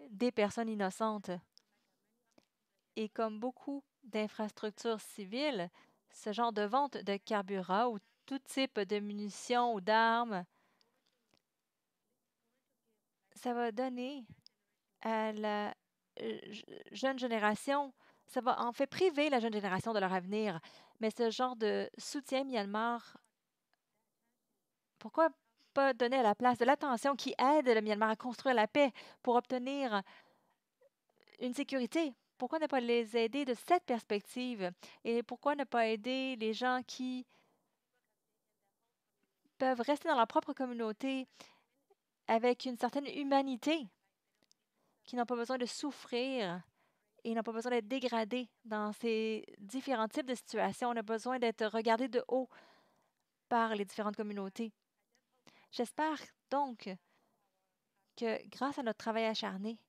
des personnes innocentes. Et comme beaucoup d'infrastructures civiles, ce genre de vente de carburant ou tout type de munitions ou d'armes, ça va donner à la jeune génération, ça va en fait priver la jeune génération de leur avenir. Mais ce genre de soutien Myanmar, pourquoi pas donner à la place de l'attention qui aide le Myanmar à construire la paix pour obtenir une sécurité? Pourquoi ne pas les aider de cette perspective? Et pourquoi ne pas aider les gens qui peuvent rester dans leur propre communauté avec une certaine humanité, qui n'ont pas besoin de souffrir et n'ont pas besoin d'être dégradés dans ces différents types de situations. On a besoin d'être regardés de haut par les différentes communautés. J'espère donc que grâce à notre travail acharné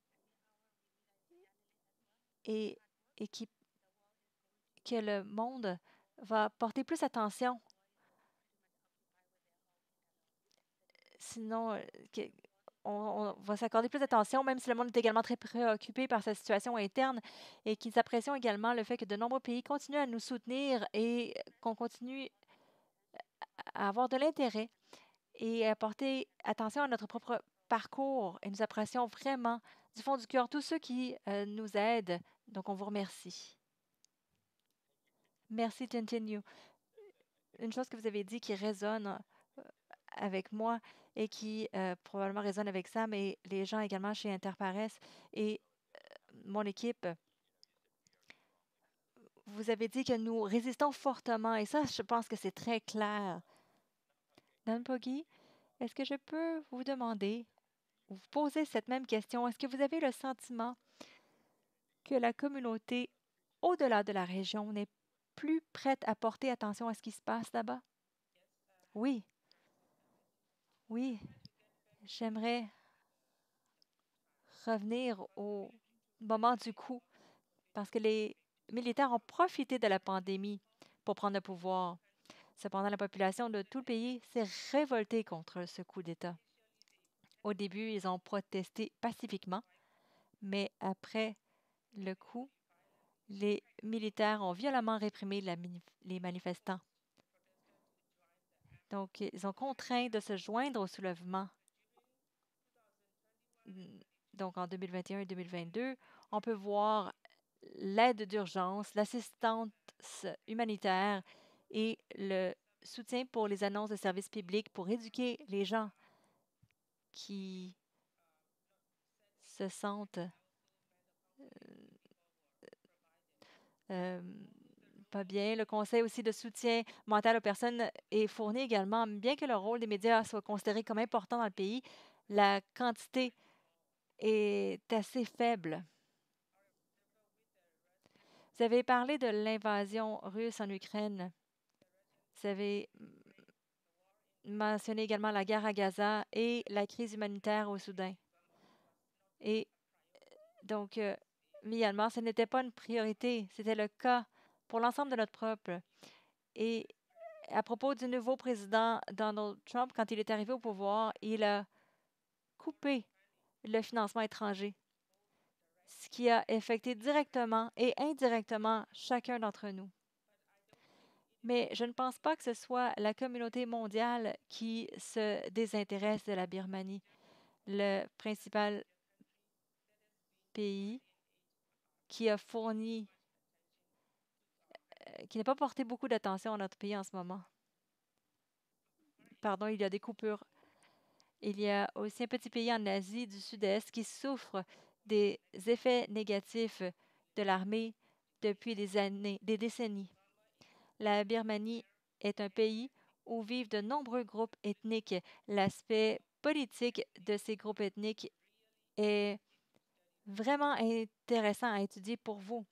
et, et que le monde va porter plus attention. Sinon, que- on va s'accorder plus d'attention, même si le monde est également très préoccupé par sa situation interne et qu'ils apprécient également le fait que de nombreux pays continuent à nous soutenir et qu'on continue à avoir de l'intérêt et à porter attention à notre propre parcours. Et nous apprécions vraiment du fond du cœur tous ceux qui nous aident. Donc, on vous remercie. Merci, Tintin. Une chose que vous avez dit qui résonne avec moi et qui probablement résonne avec Sam et les gens également chez Interpares et mon équipe, vous avez dit que nous résistons fortement et ça, je pense que c'est très clair. Dan Poggi, est-ce que je peux vous demander, ou vous poser cette même question, est-ce que vous avez le sentiment que la communauté au-delà de la région n'est plus prête à porter attention à ce qui se passe là-bas? Oui, oui, j'aimerais revenir au moment du coup, parce que les militaires ont profité de la pandémie pour prendre le pouvoir. Cependant, la population de tout le pays s'est révoltée contre ce coup d'État. Au début, ils ont protesté pacifiquement, mais après le coup, les militaires ont violemment réprimé les manifestants. Donc, ils ont contraint de se joindre au soulèvement. Donc, en 2021 et 2022, on peut voir l'aide d'urgence, l'assistance humanitaire et le soutien pour les annonces de services publics pour éduquer les gens qui se sentent euh, pas bien. Le conseil aussi de soutien mental aux personnes est fourni également. Bien que le rôle des médias soit considéré comme important dans le pays, la quantité est assez faible. Vous avez parlé de l'invasion russe en Ukraine. Vous avez mentionné également la guerre à Gaza et la crise humanitaire au Soudan. Et donc, Myanmar, ce n'était pas une priorité, c'était le cas pour l'ensemble de notre peuple. Et à propos du nouveau président Donald Trump, quand il est arrivé au pouvoir, il a coupé le financement étranger, ce qui a affecté directement et indirectement chacun d'entre nous. Mais je ne pense pas que ce soit la communauté mondiale qui se désintéresse de la Birmanie. Le principal pays qui a fourni, qui n'a pas porté beaucoup d'attention à notre pays en ce moment. Pardon, il y a des coupures. Il y a aussi un petit pays en Asie du Sud-Est qui souffre des effets négatifs de l'armée depuis des années, des décennies. La Birmanie est un pays où vivent de nombreux groupes ethniques. L'aspect politique de ces groupes ethniques est vraiment intéressant à étudier pour vous.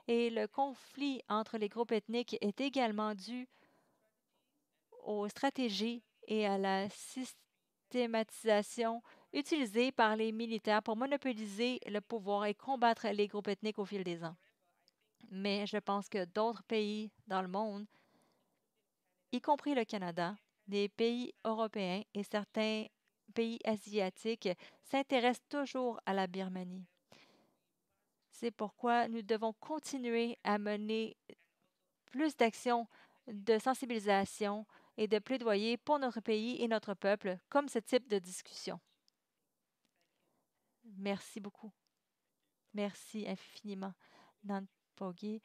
Et le conflit entre les groupes ethniques est également dû aux stratégies et à la systématisation utilisée par les militaires pour monopoliser le pouvoir et combattre les groupes ethniques au fil des ans. Mais je pense que d'autres pays dans le monde, y compris le Canada, des pays européens et certains pays asiatiques, s'intéressent toujours à la Birmanie. C'est pourquoi nous devons continuer à mener plus d'actions de sensibilisation et de plaidoyer pour notre pays et notre peuple, comme ce type de discussion. Merci beaucoup. Merci infiniment, Nan Poggi.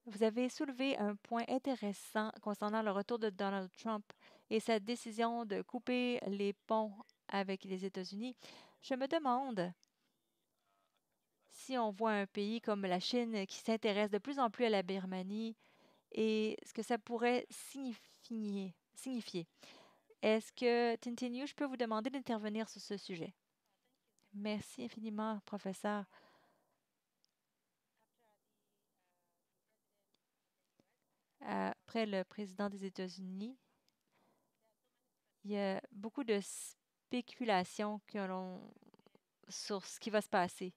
Vous avez soulevé un point intéressant concernant le retour de Donald Trump et sa décision de couper les ponts avec les États-Unis. Je me demande si on voit un pays comme la Chine qui s'intéresse de plus en plus à la Birmanie et ce que ça pourrait signifier. Est-ce que, Tintin, je peux vous demander d'intervenir sur ce sujet? Merci infiniment, professeur. Après le président des États-Unis, il y a beaucoup de spéculations sur ce qui va se passer.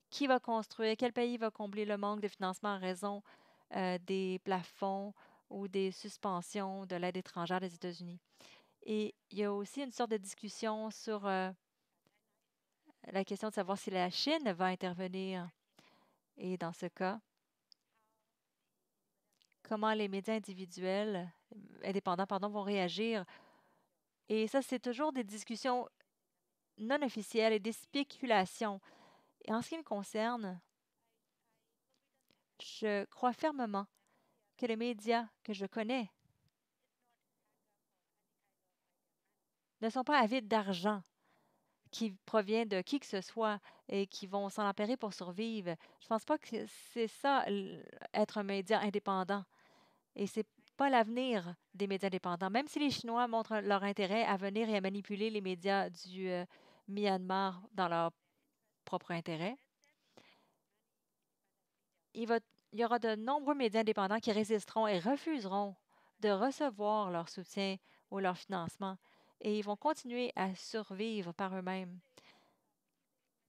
Qui va construire? Quel pays va combler le manque de financement en raison des plafonds ou des suspensions de l'aide étrangère des États-Unis? Et il y a aussi une sorte de discussion sur la question de savoir si la Chine va intervenir. Et dans ce cas, comment les médias individuels, indépendants, pardon, vont réagir. Et ça, c'est toujours des discussions non officielles et des spéculations. Et en ce qui me concerne, je crois fermement que les médias que je connais ne sont pas avides d'argent qui provient de qui que ce soit et qui vont s'en empirer pour survivre. Je pense pas que c'est ça, être un média indépendant. Et c'est pas l'avenir des médias indépendants. Même si les Chinois montrent leur intérêt à venir et à manipuler les médias du Myanmar dans leur propre intérêt, il va, il y aura de nombreux médias indépendants qui résisteront et refuseront de recevoir leur soutien ou leur financement. Et ils vont continuer à survivre par eux-mêmes.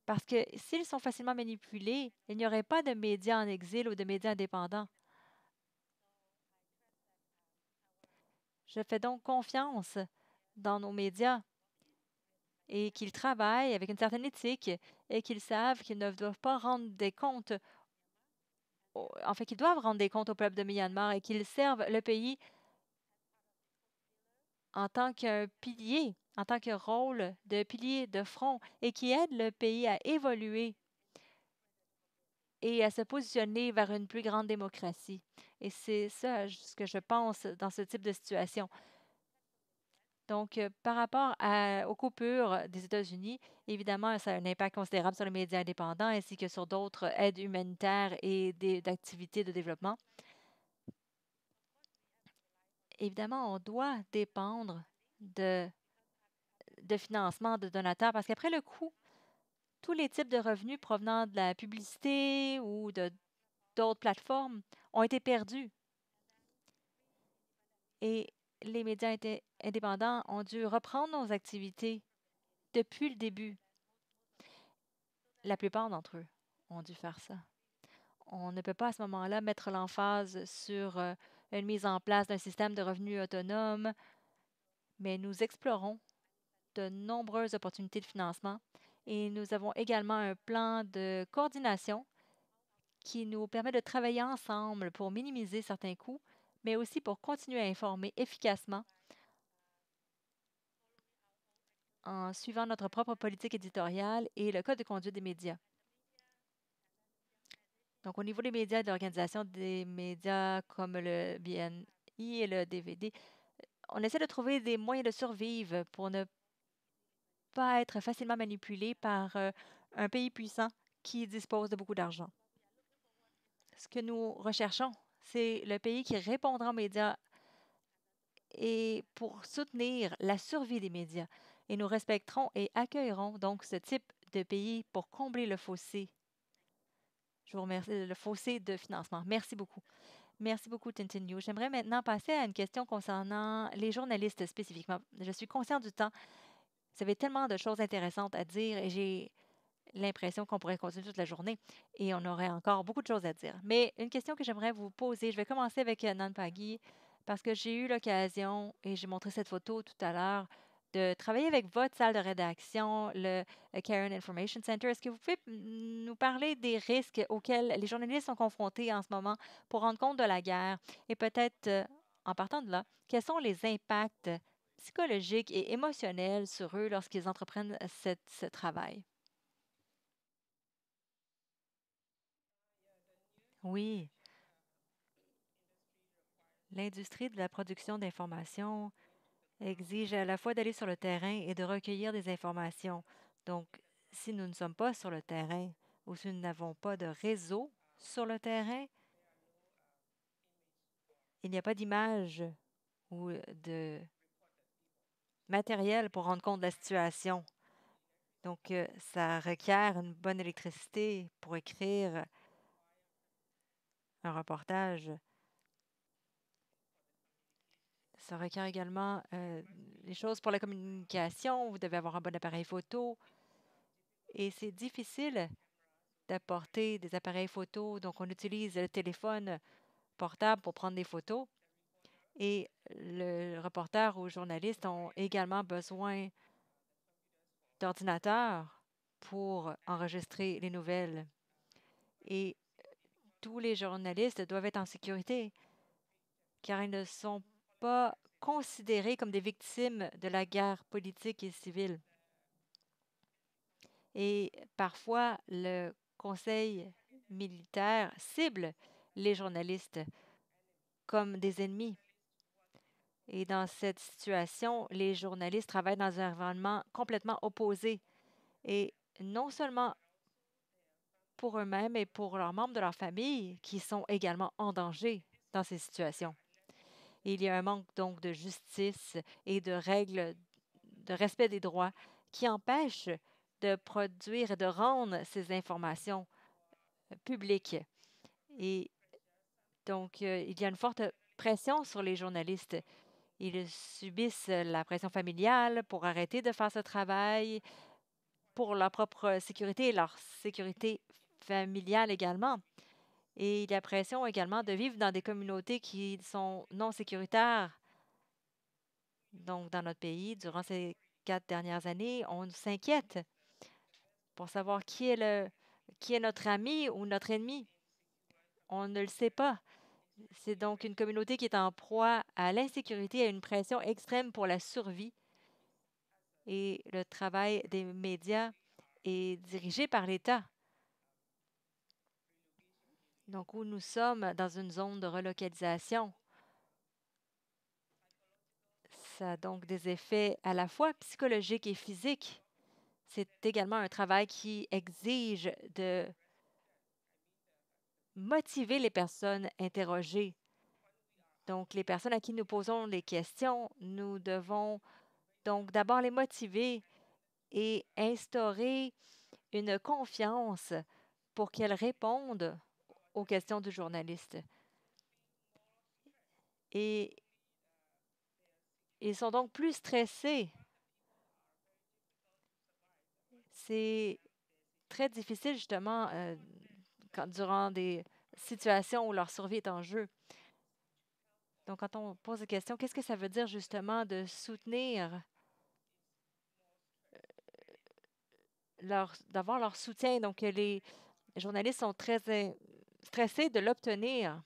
Parce que s'ils sont facilement manipulés, il n'y aurait pas de médias en exil ou de médias indépendants. Je fais donc confiance dans nos médias et qu'ils travaillent avec une certaine éthique et qu'ils savent qu'ils ne doivent pas rendre des comptes, en fait, qu'ils doivent rendre des comptes au peuple de Myanmar et qu'ils servent le pays en tant qu'un pilier, en tant que rôle de pilier de front et qui aident le pays à évoluer et à se positionner vers une plus grande démocratie. Et c'est ça ce que je pense dans ce type de situation. Donc, par rapport aux coupures des États-Unis, évidemment, ça a un impact considérable sur les médias indépendants ainsi que sur d'autres aides humanitaires et d'activités de développement. Évidemment, on doit dépendre de, de financement de donateurs parce qu'après le coup, tous les types de revenus provenant de la publicité ou de d'autres plateformes ont été perdus. Et les médias indépendants ont dû reprendre nos activités depuis le début. La plupart d'entre eux ont dû faire ça. On ne peut pas à ce moment-là mettre l'emphase sur une mise en place d'un système de revenus autonome, mais nous explorons de nombreuses opportunités de financement et nous avons également un plan de coordination qui nous permet de travailler ensemble pour minimiser certains coûts, mais aussi pour continuer à informer efficacement en suivant notre propre politique éditoriale et le code de conduite des médias. Donc, au niveau des médias et de l'organisation des médias comme le BNI et le DVD, on essaie de trouver des moyens de survivre pour ne pas être facilement manipulée par un pays puissant qui dispose de beaucoup d'argent. Ce que nous recherchons, c'est le pays qui répondra aux médias et pour soutenir la survie des médias. Et nous respecterons et accueillerons donc ce type de pays pour combler le fossé. Je vous remercie, le fossé de financement. Merci beaucoup. Merci beaucoup, Tintin Yu. J'aimerais maintenant passer à une question concernant les journalistes spécifiquement. Je suis conscient du temps. Vous avez tellement de choses intéressantes à dire et j'ai l'impression qu'on pourrait continuer toute la journée et on aurait encore beaucoup de choses à dire. Mais une question que j'aimerais vous poser, je vais commencer avec Nan Pagui parce que j'ai eu l'occasion, et j'ai montré cette photo tout à l'heure, de travailler avec votre salle de rédaction, le Karen Information Center. Est-ce que vous pouvez nous parler des risques auxquels les journalistes sont confrontés en ce moment pour rendre compte de la guerre et peut-être, en partant de là, quels sont les impacts psychologiques et émotionnels sur eux lorsqu'ils entreprennent ce travail? Oui, l'industrie de la production d'informations exige à la fois d'aller sur le terrain et de recueillir des informations. Donc, si nous ne sommes pas sur le terrain ou si nous n'avons pas de réseau sur le terrain, il n'y a pas d'image ou de matériel pour rendre compte de la situation. Donc, ça requiert une bonne électricité pour écrire un reportage. Ça requiert également les choses pour la communication. Vous devez avoir un bon appareil photo. Et c'est difficile d'apporter des appareils photo. Donc, on utilise le téléphone portable pour prendre des photos. Et le reporter ou journaliste ont également besoin d'ordinateurs pour enregistrer les nouvelles. Et tous les journalistes doivent être en sécurité car ils ne sont pas considérés comme des victimes de la guerre politique et civile. Et parfois, le conseil militaire cible les journalistes comme des ennemis. Et dans cette situation, les journalistes travaillent dans un environnement complètement opposé. Et non seulement pour eux-mêmes, mais pour leurs membres de leur famille qui sont également en danger dans ces situations. Il y a un manque donc de justice et de règles de respect des droits qui empêchent de produire et de rendre ces informations publiques. Et donc, il y a une forte pression sur les journalistes. Ils subissent la pression familiale pour arrêter de faire ce travail, pour leur propre sécurité et leur sécurité familiale également. Et il y a pression également de vivre dans des communautés qui sont non sécuritaires. Donc, dans notre pays, durant ces 4 dernières années, on s'inquiète pour savoir qui est notre ami ou notre ennemi. On ne le sait pas. C'est donc une communauté qui est en proie à l'insécurité et à une pression extrême pour la survie. Et le travail des médias est dirigé par l'État. Donc, où nous sommes dans une zone de relocalisation, ça a donc des effets à la fois psychologiques et physiques. C'est également un travail qui exige de motiver les personnes interrogées. Donc, les personnes à qui nous posons les questions, nous devons donc d'abord les motiver et instaurer une confiance pour qu'elles répondent aux questions du journaliste. Et ils sont donc plus stressés. C'est très difficile, justement, durant des situations où leur survie est en jeu. Donc, quand on pose des questions, qu'est-ce que ça veut dire, justement, de soutenir d'avoir leur soutien? Donc, les journalistes sont très stressés de l'obtenir.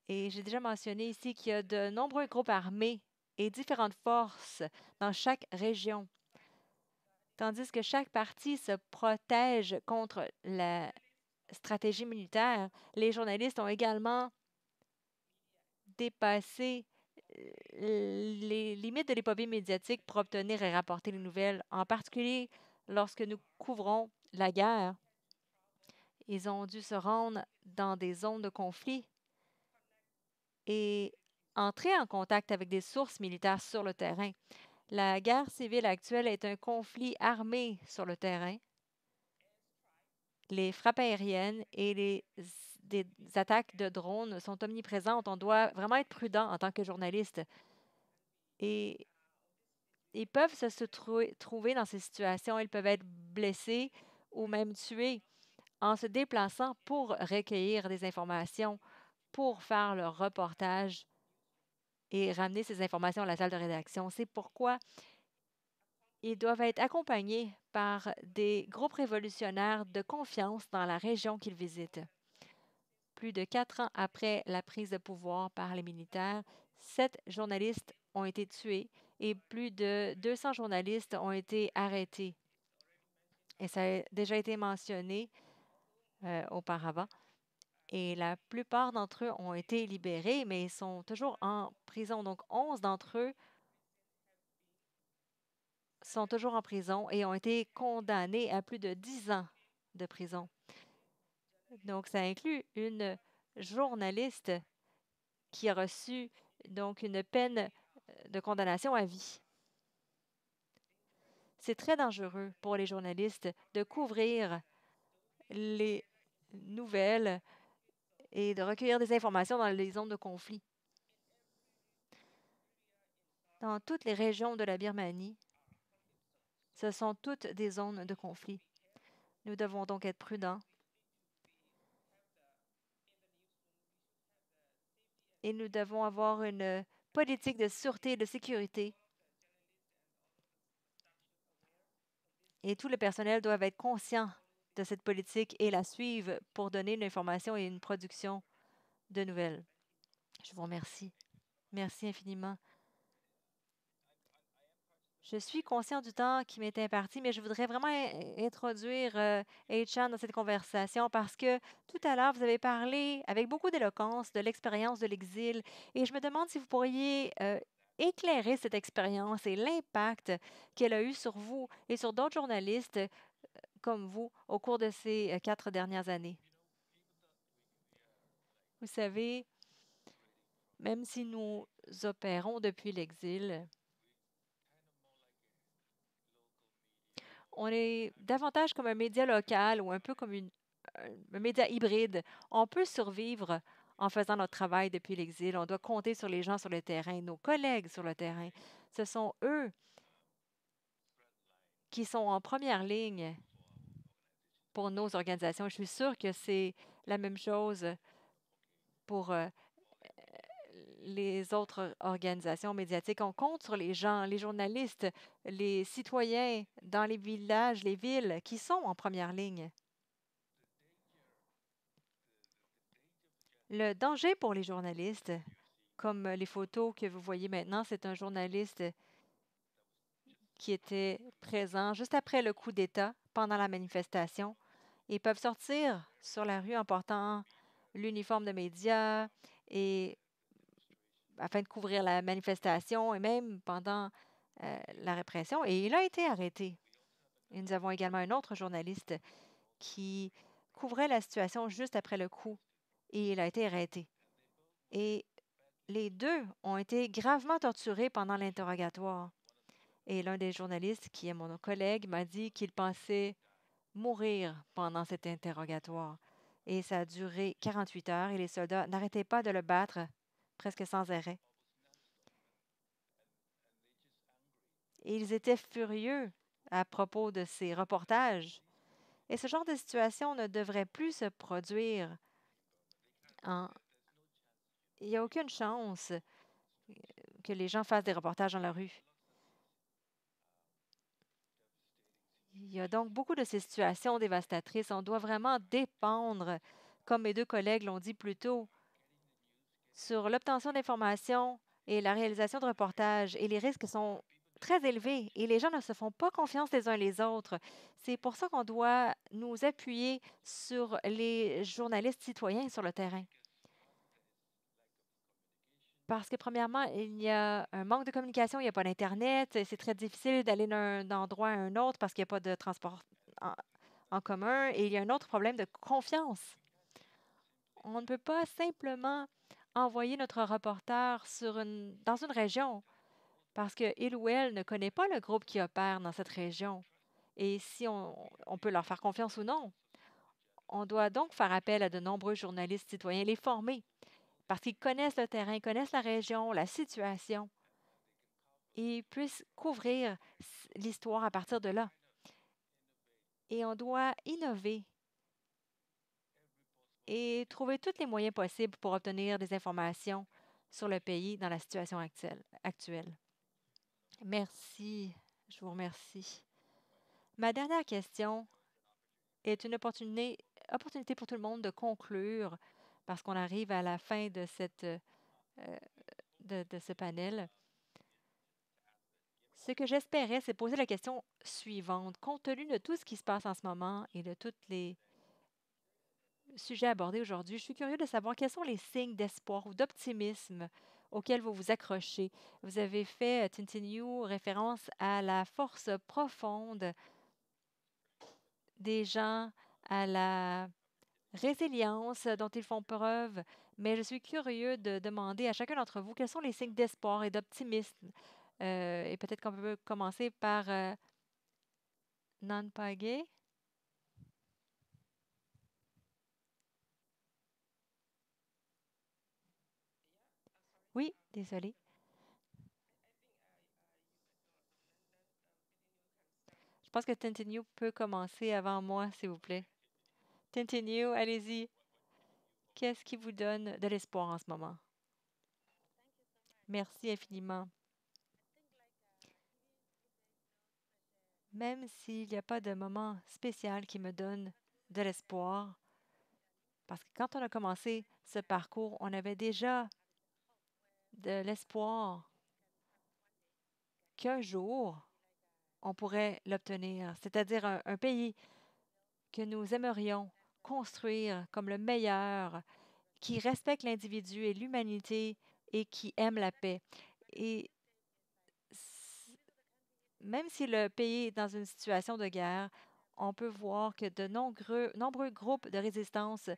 Et j'ai déjà mentionné ici qu'il y a de nombreux groupes armés et différentes forces dans chaque région. Tandis que chaque parti se protège contre la stratégie militaire, les journalistes ont également dépassé les limites de l'épopée médiatique pour obtenir et rapporter les nouvelles, en particulier lorsque nous couvrons la guerre. Ils ont dû se rendre dans des zones de conflit et entrer en contact avec des sources militaires sur le terrain. La guerre civile actuelle est un conflit armé sur le terrain. Les frappes aériennes et des attaques de drones sont omniprésentes. On doit vraiment être prudent en tant que journaliste. Et ils peuvent trouver dans ces situations. Ils peuvent être blessés ou même tués en se déplaçant pour recueillir des informations, pour faire leur reportage et ramener ces informations à la salle de rédaction. C'est pourquoi ils doivent être accompagnés par des groupes révolutionnaires de confiance dans la région qu'ils visitent. Plus de 4 ans après la prise de pouvoir par les militaires, 7 journalistes ont été tués et plus de 200 journalistes ont été arrêtés. Et ça a déjà été mentionné auparavant. Et la plupart d'entre eux ont été libérés, mais ils sont toujours en prison. Donc, 11 d'entre eux sont toujours en prison et ont été condamnés à plus de 10 ans de prison. Donc, ça inclut une journaliste qui a reçu donc une peine de condamnation à vie. C'est très dangereux pour les journalistes de couvrir les nouvelles et de recueillir des informations dans les zones de conflit. Dans toutes les régions de la Birmanie, ce sont toutes des zones de conflit. Nous devons donc être prudents et nous devons avoir une politique de sûreté et de sécurité. Et tout le personnel doit être conscient de cette politique et la suivre pour donner une information et une production de nouvelles. Je vous remercie. Merci infiniment. Je suis conscient du temps qui m'est imparti, mais je voudrais vraiment introduire Chan dans cette conversation parce que tout à l'heure, vous avez parlé avec beaucoup d'éloquence de l'expérience de l'exil et je me demande si vous pourriez éclairer cette expérience et l'impact qu'elle a eu sur vous et sur d'autres journalistes comme vous au cours de ces 4 dernières années. Vous savez, même si nous opérons depuis l'exil, on est davantage comme un média local ou un peu comme un média hybride. On peut survivre en faisant notre travail depuis l'exil. On doit compter sur les gens sur le terrain, nos collègues sur le terrain. Ce sont eux qui sont en première ligne pour nos organisations. Je suis sûre que c'est la même chose pour les autres organisations médiatiques. On compte sur les gens, les journalistes, les citoyens dans les villages, les villes qui sont en première ligne. Le danger pour les journalistes, comme les photos que vous voyez maintenant, c'est un journaliste qui était présent juste après le coup d'État, pendant la manifestation. Ils peuvent sortir sur la rue en portant l'uniforme de médias et afin de couvrir la manifestation et même pendant la répression. Et il a été arrêté. Et nous avons également un autre journaliste qui couvrait la situation juste après le coup et il a été arrêté. Et les deux ont été gravement torturés pendant l'interrogatoire. Et l'un des journalistes, qui est mon collègue, m'a dit qu'il pensait mourir pendant cet interrogatoire. Et ça a duré 48 heures et les soldats n'arrêtaient pas de le battre presque sans arrêt. Et ils étaient furieux à propos de ces reportages. Et ce genre de situation ne devrait plus se produire. Il n'y a aucune chance que les gens fassent des reportages dans la rue. Il y a donc beaucoup de ces situations dévastatrices. On doit vraiment dépendre, comme mes deux collègues l'ont dit plus tôt, sur l'obtention d'informations et la réalisation de reportages. Et les risques sont très élevés et les gens ne se font pas confiance les uns les autres. C'est pour ça qu'on doit nous appuyer sur les journalistes citoyens sur le terrain. parce que, premièrement, il y a un manque de communication, il n'y a pas d'Internet, c'est très difficile d'aller d'un endroit à un autre parce qu'il n'y a pas de transport en, en commun. Et il y a un autre problème de confiance. On ne peut pas simplement envoyer notre reporter dans une région parce qu'il ou elle ne connaît pas le groupe qui opère dans cette région. Et si on peut leur faire confiance ou non, on doit donc faire appel à de nombreux journalistes citoyens, les former, parce qu'ils connaissent le terrain, connaissent la région, la situation, et puissent couvrir l'histoire à partir de là. Et on doit innover et trouver tous les moyens possibles pour obtenir des informations sur le pays dans la situation actuelle. Merci, je vous remercie. Ma dernière question est une opportunité pour tout le monde de conclure, parce qu'on arrive à la fin de de ce panel. Ce que j'espérais, c'est poser la question suivante. Compte tenu de tout ce qui se passe en ce moment et de tous les sujets abordés aujourd'hui, je suis curieux de savoir quels sont les signes d'espoir ou d'optimisme auxquels vous vous accrochez. Vous avez fait, Tintin référence à la force profonde des gens, à la résilience dont ils font preuve, mais je suis curieux de demander à chacun d'entre vous quels sont les signes d'espoir et d'optimisme. Et peut-être qu'on peut commencer par Nan Pagé. Oui, désolé. Je pense que Tintin peut commencer avant moi, s'il vous plaît. Tintin, allez-y. Qu'est-ce qui vous donne de l'espoir en ce moment? Merci infiniment. Même s'il n'y a pas de moment spécial qui me donne de l'espoir, parce que quand on a commencé ce parcours, on avait déjà de l'espoir qu'un jour, on pourrait l'obtenir, c'est-à-dire un pays que nous aimerions construire comme le meilleur, qui respecte l'individu et l'humanité et qui aime la paix. Et même si le pays est dans une situation de guerre, on peut voir que de nombreux groupes de résistance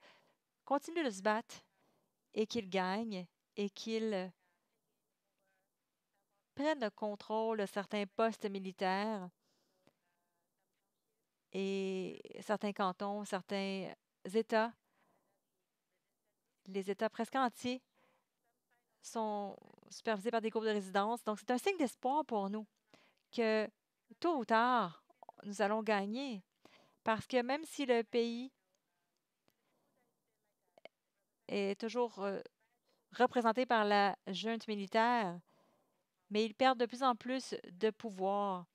continuent de se battre et qu'ils gagnent et qu'ils prennent le contrôle de certains postes militaires et certains cantons, certains États, les États presque entiers sont supervisés par des groupes de résidence. Donc, c'est un signe d'espoir pour nous que tôt ou tard, nous allons gagner. Parce que même si le pays est toujours représenté par la junte militaire, mais ils perdent de plus en plus de pouvoir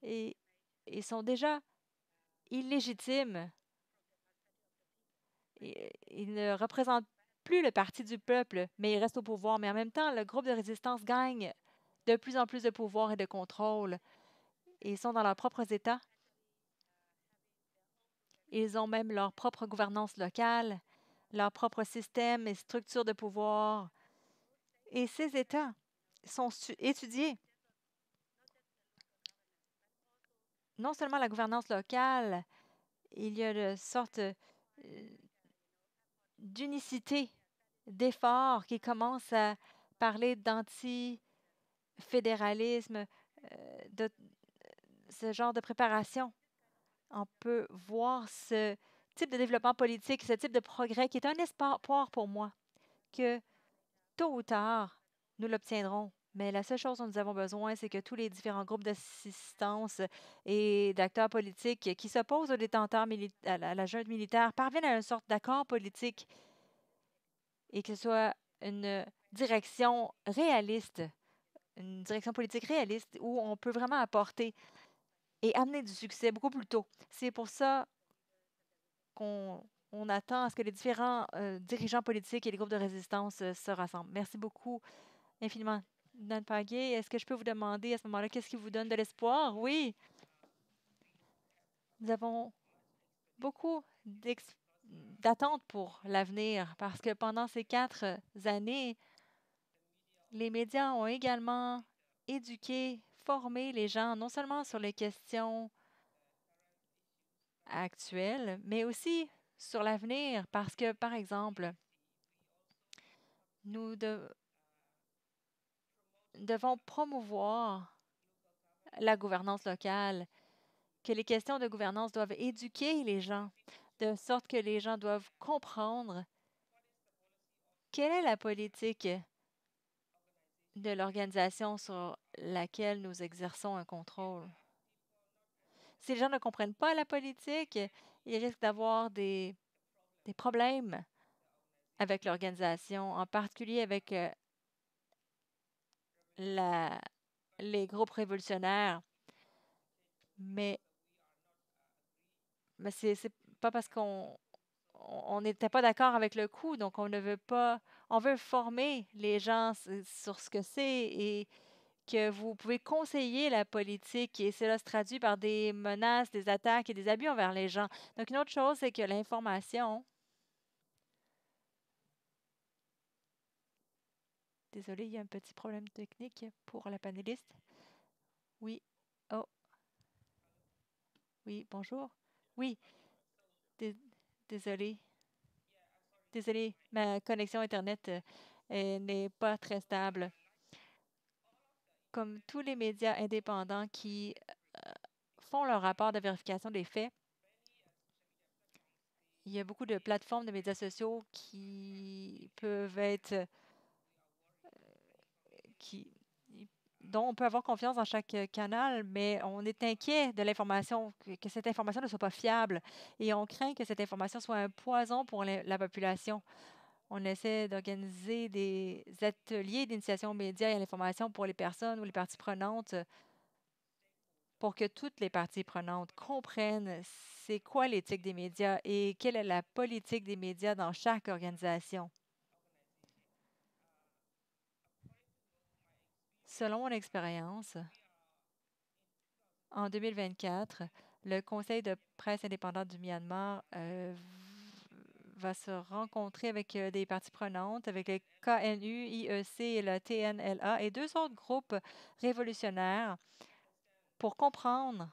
et ils sont déjà illégitimes. Ils ne représentent plus le parti du peuple, mais ils restent au pouvoir. Mais en même temps, le groupe de résistance gagne de plus en plus de pouvoir et de contrôle. Et ils sont dans leurs propres États. Ils ont même leur propre gouvernance locale, leur propre système et structure de pouvoir. Et ces États sont étudiés. Non seulement la gouvernance locale, il y a une sorte d'unicité, d'effort qui commence à parler d'anti-fédéralisme, de ce genre de préparation. On peut voir ce type de développement politique, ce type de progrès qui est un espoir pour moi, que tôt ou tard, nous l'obtiendrons. Mais la seule chose dont nous avons besoin, c'est que tous les différents groupes d'assistance et d'acteurs politiques qui s'opposent aux détenteurs à la junte militaire parviennent à une sorte d'accord politique et que ce soit une direction réaliste, une direction politique réaliste où on peut vraiment apporter et amener du succès beaucoup plus tôt. C'est pour ça qu'on attend à ce que les différents dirigeants politiques et les groupes de résistance se rassemblent. Merci beaucoup infiniment. Dan Pagé, est-ce que je peux vous demander à ce moment-là, qu'est-ce qui vous donne de l'espoir? Oui, nous avons beaucoup d'attentes pour l'avenir parce que pendant ces 4 années, Les médias ont également éduqué, formé les gens non seulement sur les questions actuelles, mais aussi sur l'avenir, parce que, par exemple, nous devons promouvoir la gouvernance locale, que les questions de gouvernance doivent éduquer les gens, de sorte que les gens doivent comprendre quelle est la politique de l'organisation sur laquelle nous exerçons un contrôle. Si les gens ne comprennent pas la politique, ils risquent d'avoir des problèmes avec l'organisation, en particulier avec la, les groupes révolutionnaires. Mais, mais c'est pas parce qu'on n'était pas d'accord avec le coup, donc on ne veut pas, on veut former les gens sur ce que c'est et que vous pouvez conseiller la politique et cela se traduit par des menaces, des attaques et des abus envers les gens. Donc une autre chose, c'est que l'information, désolé, il y a un petit problème technique pour la panéliste. Oui. Oh, oui, bonjour. Oui, dé- désolé. Désolé, ma connexion Internet n'est pas très stable. Comme tous les médias indépendants qui font leur rapport de vérification des faits, il y a beaucoup de plateformes de médias sociaux qui peuvent être, qui, dont on peut avoir confiance dans chaque canal, mais on est inquiet de l'information, que cette information ne soit pas fiable et on craint que cette information soit un poison pour la population. On essaie d'organiser des ateliers d'initiation aux médias et à l'information pour les personnes ou les parties prenantes pour que toutes les parties prenantes comprennent c'est quoi l'éthique des médias et quelle est la politique des médias dans chaque organisation. Selon mon expérience, en 2024, le Conseil de presse indépendante du Myanmar va se rencontrer avec des parties prenantes, avec le KNU, IEC et le TNLA et deux autres groupes révolutionnaires pour comprendre.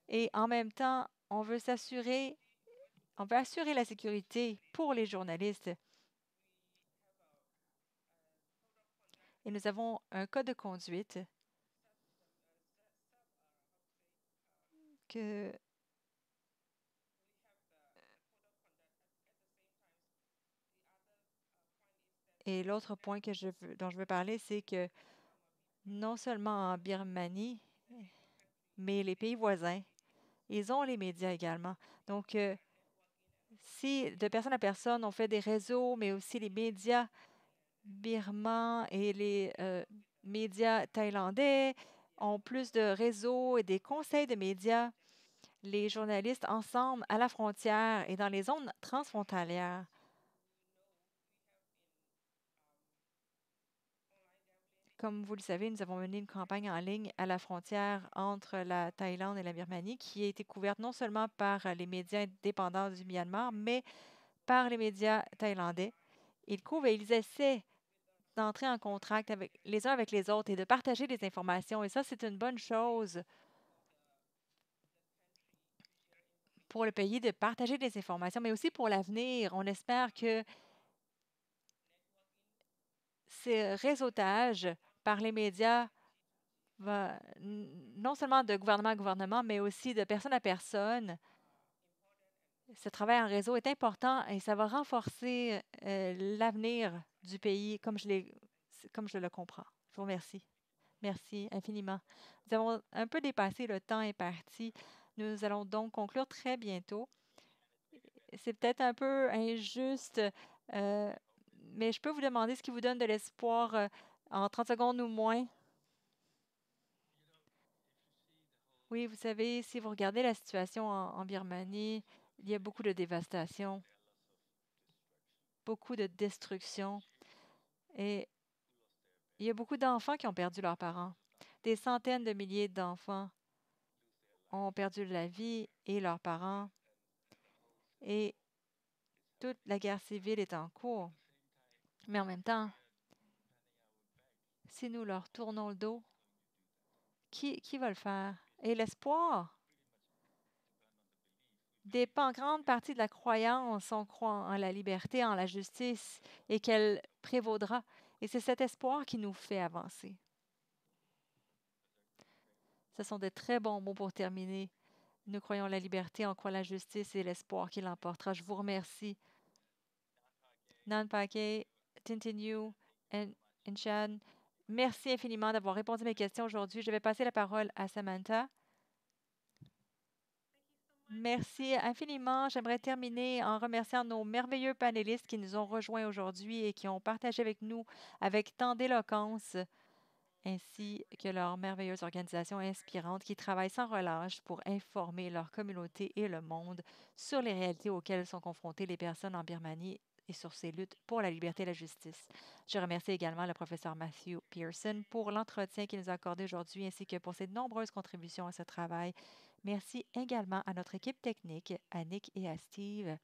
Et en même temps, on veut assurer la sécurité pour les journalistes. Et nous avons un code de conduite que et l'autre point dont je veux parler, c'est que non seulement en Birmanie, mais les pays voisins, ils ont les médias également. Donc, si de personne à personne, on fait des réseaux, mais aussi les médias birmans et les médias thaïlandais ont plus de réseaux et des conseils de médias, les journalistes ensemble à la frontière et dans les zones transfrontalières. Comme vous le savez, nous avons mené une campagne en ligne à la frontière entre la Thaïlande et la Birmanie qui a été couverte non seulement par les médias indépendants du Myanmar, mais par les médias thaïlandais. Ils couvrent et ils essaient d'entrer en contact avec les uns avec les autres et de partager des informations. Et ça, c'est une bonne chose pour le pays de partager des informations, mais aussi pour l'avenir. On espère que ces réseautages par les médias non seulement de gouvernement à gouvernement, mais aussi de personne à personne. Ce travail en réseau est important et ça va renforcer l'avenir du pays comme je le comprends. Je vous remercie. Merci infiniment. Nous avons un peu dépassé le temps imparti. Nous allons donc conclure très bientôt. C'est peut-être un peu injuste, euh, mais je peux vous demander ce qui vous donne de l'espoir en 30 secondes ou moins. Oui, vous savez, si vous regardez la situation en Birmanie, il y a beaucoup de dévastation, beaucoup de destruction et il y a beaucoup d'enfants qui ont perdu leurs parents. Des centaines de milliers d'enfants ont perdu la vie et leurs parents et toute la guerre civile est en cours. Mais en même temps, Si nous leur tournons le dos, qui va le faire? Et l'espoir dépend en grande partie de la croyance. On croit en la liberté, en la justice et qu'elle prévaudra. Et c'est cet espoir qui nous fait avancer. Ce sont de très bons mots pour terminer. Nous croyons la liberté, on croit la justice et l'espoir qui l'emportera. Je vous remercie. Nan Paquet, Tintinu, Enchan, merci infiniment d'avoir répondu à mes questions aujourd'hui. Je vais passer la parole à Samantha. Merci infiniment. J'aimerais terminer en remerciant nos merveilleux panélistes qui nous ont rejoints aujourd'hui et qui ont partagé avec nous avec tant d'éloquence, ainsi que leur merveilleuse organisation inspirante qui travaille sans relâche pour informer leur communauté et le monde sur les réalités auxquelles sont confrontées les personnes en Birmanie et sur ces luttes pour la liberté et la justice. Je remercie également le professeur Matthew Pearson pour l'entretien qu'il nous a accordé aujourd'hui ainsi que pour ses nombreuses contributions à ce travail. Merci également à notre équipe technique, à Nick et à Steve.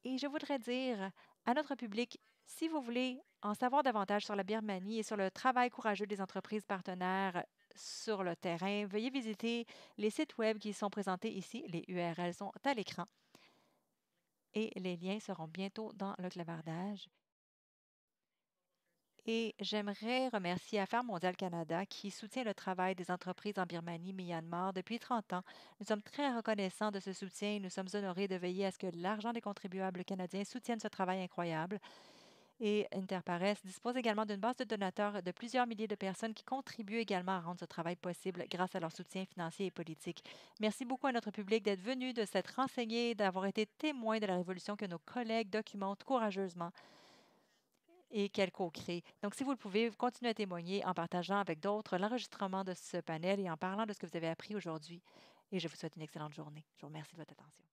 Et je voudrais dire à notre public, si vous voulez en savoir davantage sur la Birmanie et sur le travail courageux des entreprises partenaires sur le terrain, veuillez visiter les sites web qui sont présentés ici. Les URL sont à l'écran et les liens seront bientôt dans le clavardage. Et j'aimerais remercier Affaires mondiales Canada qui soutient le travail des entreprises en Birmanie, Myanmar depuis 30 ans. Nous sommes très reconnaissants de ce soutien et nous sommes honorés de veiller à ce que l'argent des contribuables canadiens soutienne ce travail incroyable. Et Interpares dispose également d'une base de donateurs de plusieurs milliers de personnes qui contribuent également à rendre ce travail possible grâce à leur soutien financier et politique. Merci beaucoup à notre public d'être venu, de s'être renseigné, d'avoir été témoin de la révolution que nos collègues documentent courageusement et qu'elle co-crée. Donc, si vous le pouvez, continuez à témoigner en partageant avec d'autres l'enregistrement de ce panel et en parlant de ce que vous avez appris aujourd'hui. Et je vous souhaite une excellente journée. Je vous remercie de votre attention.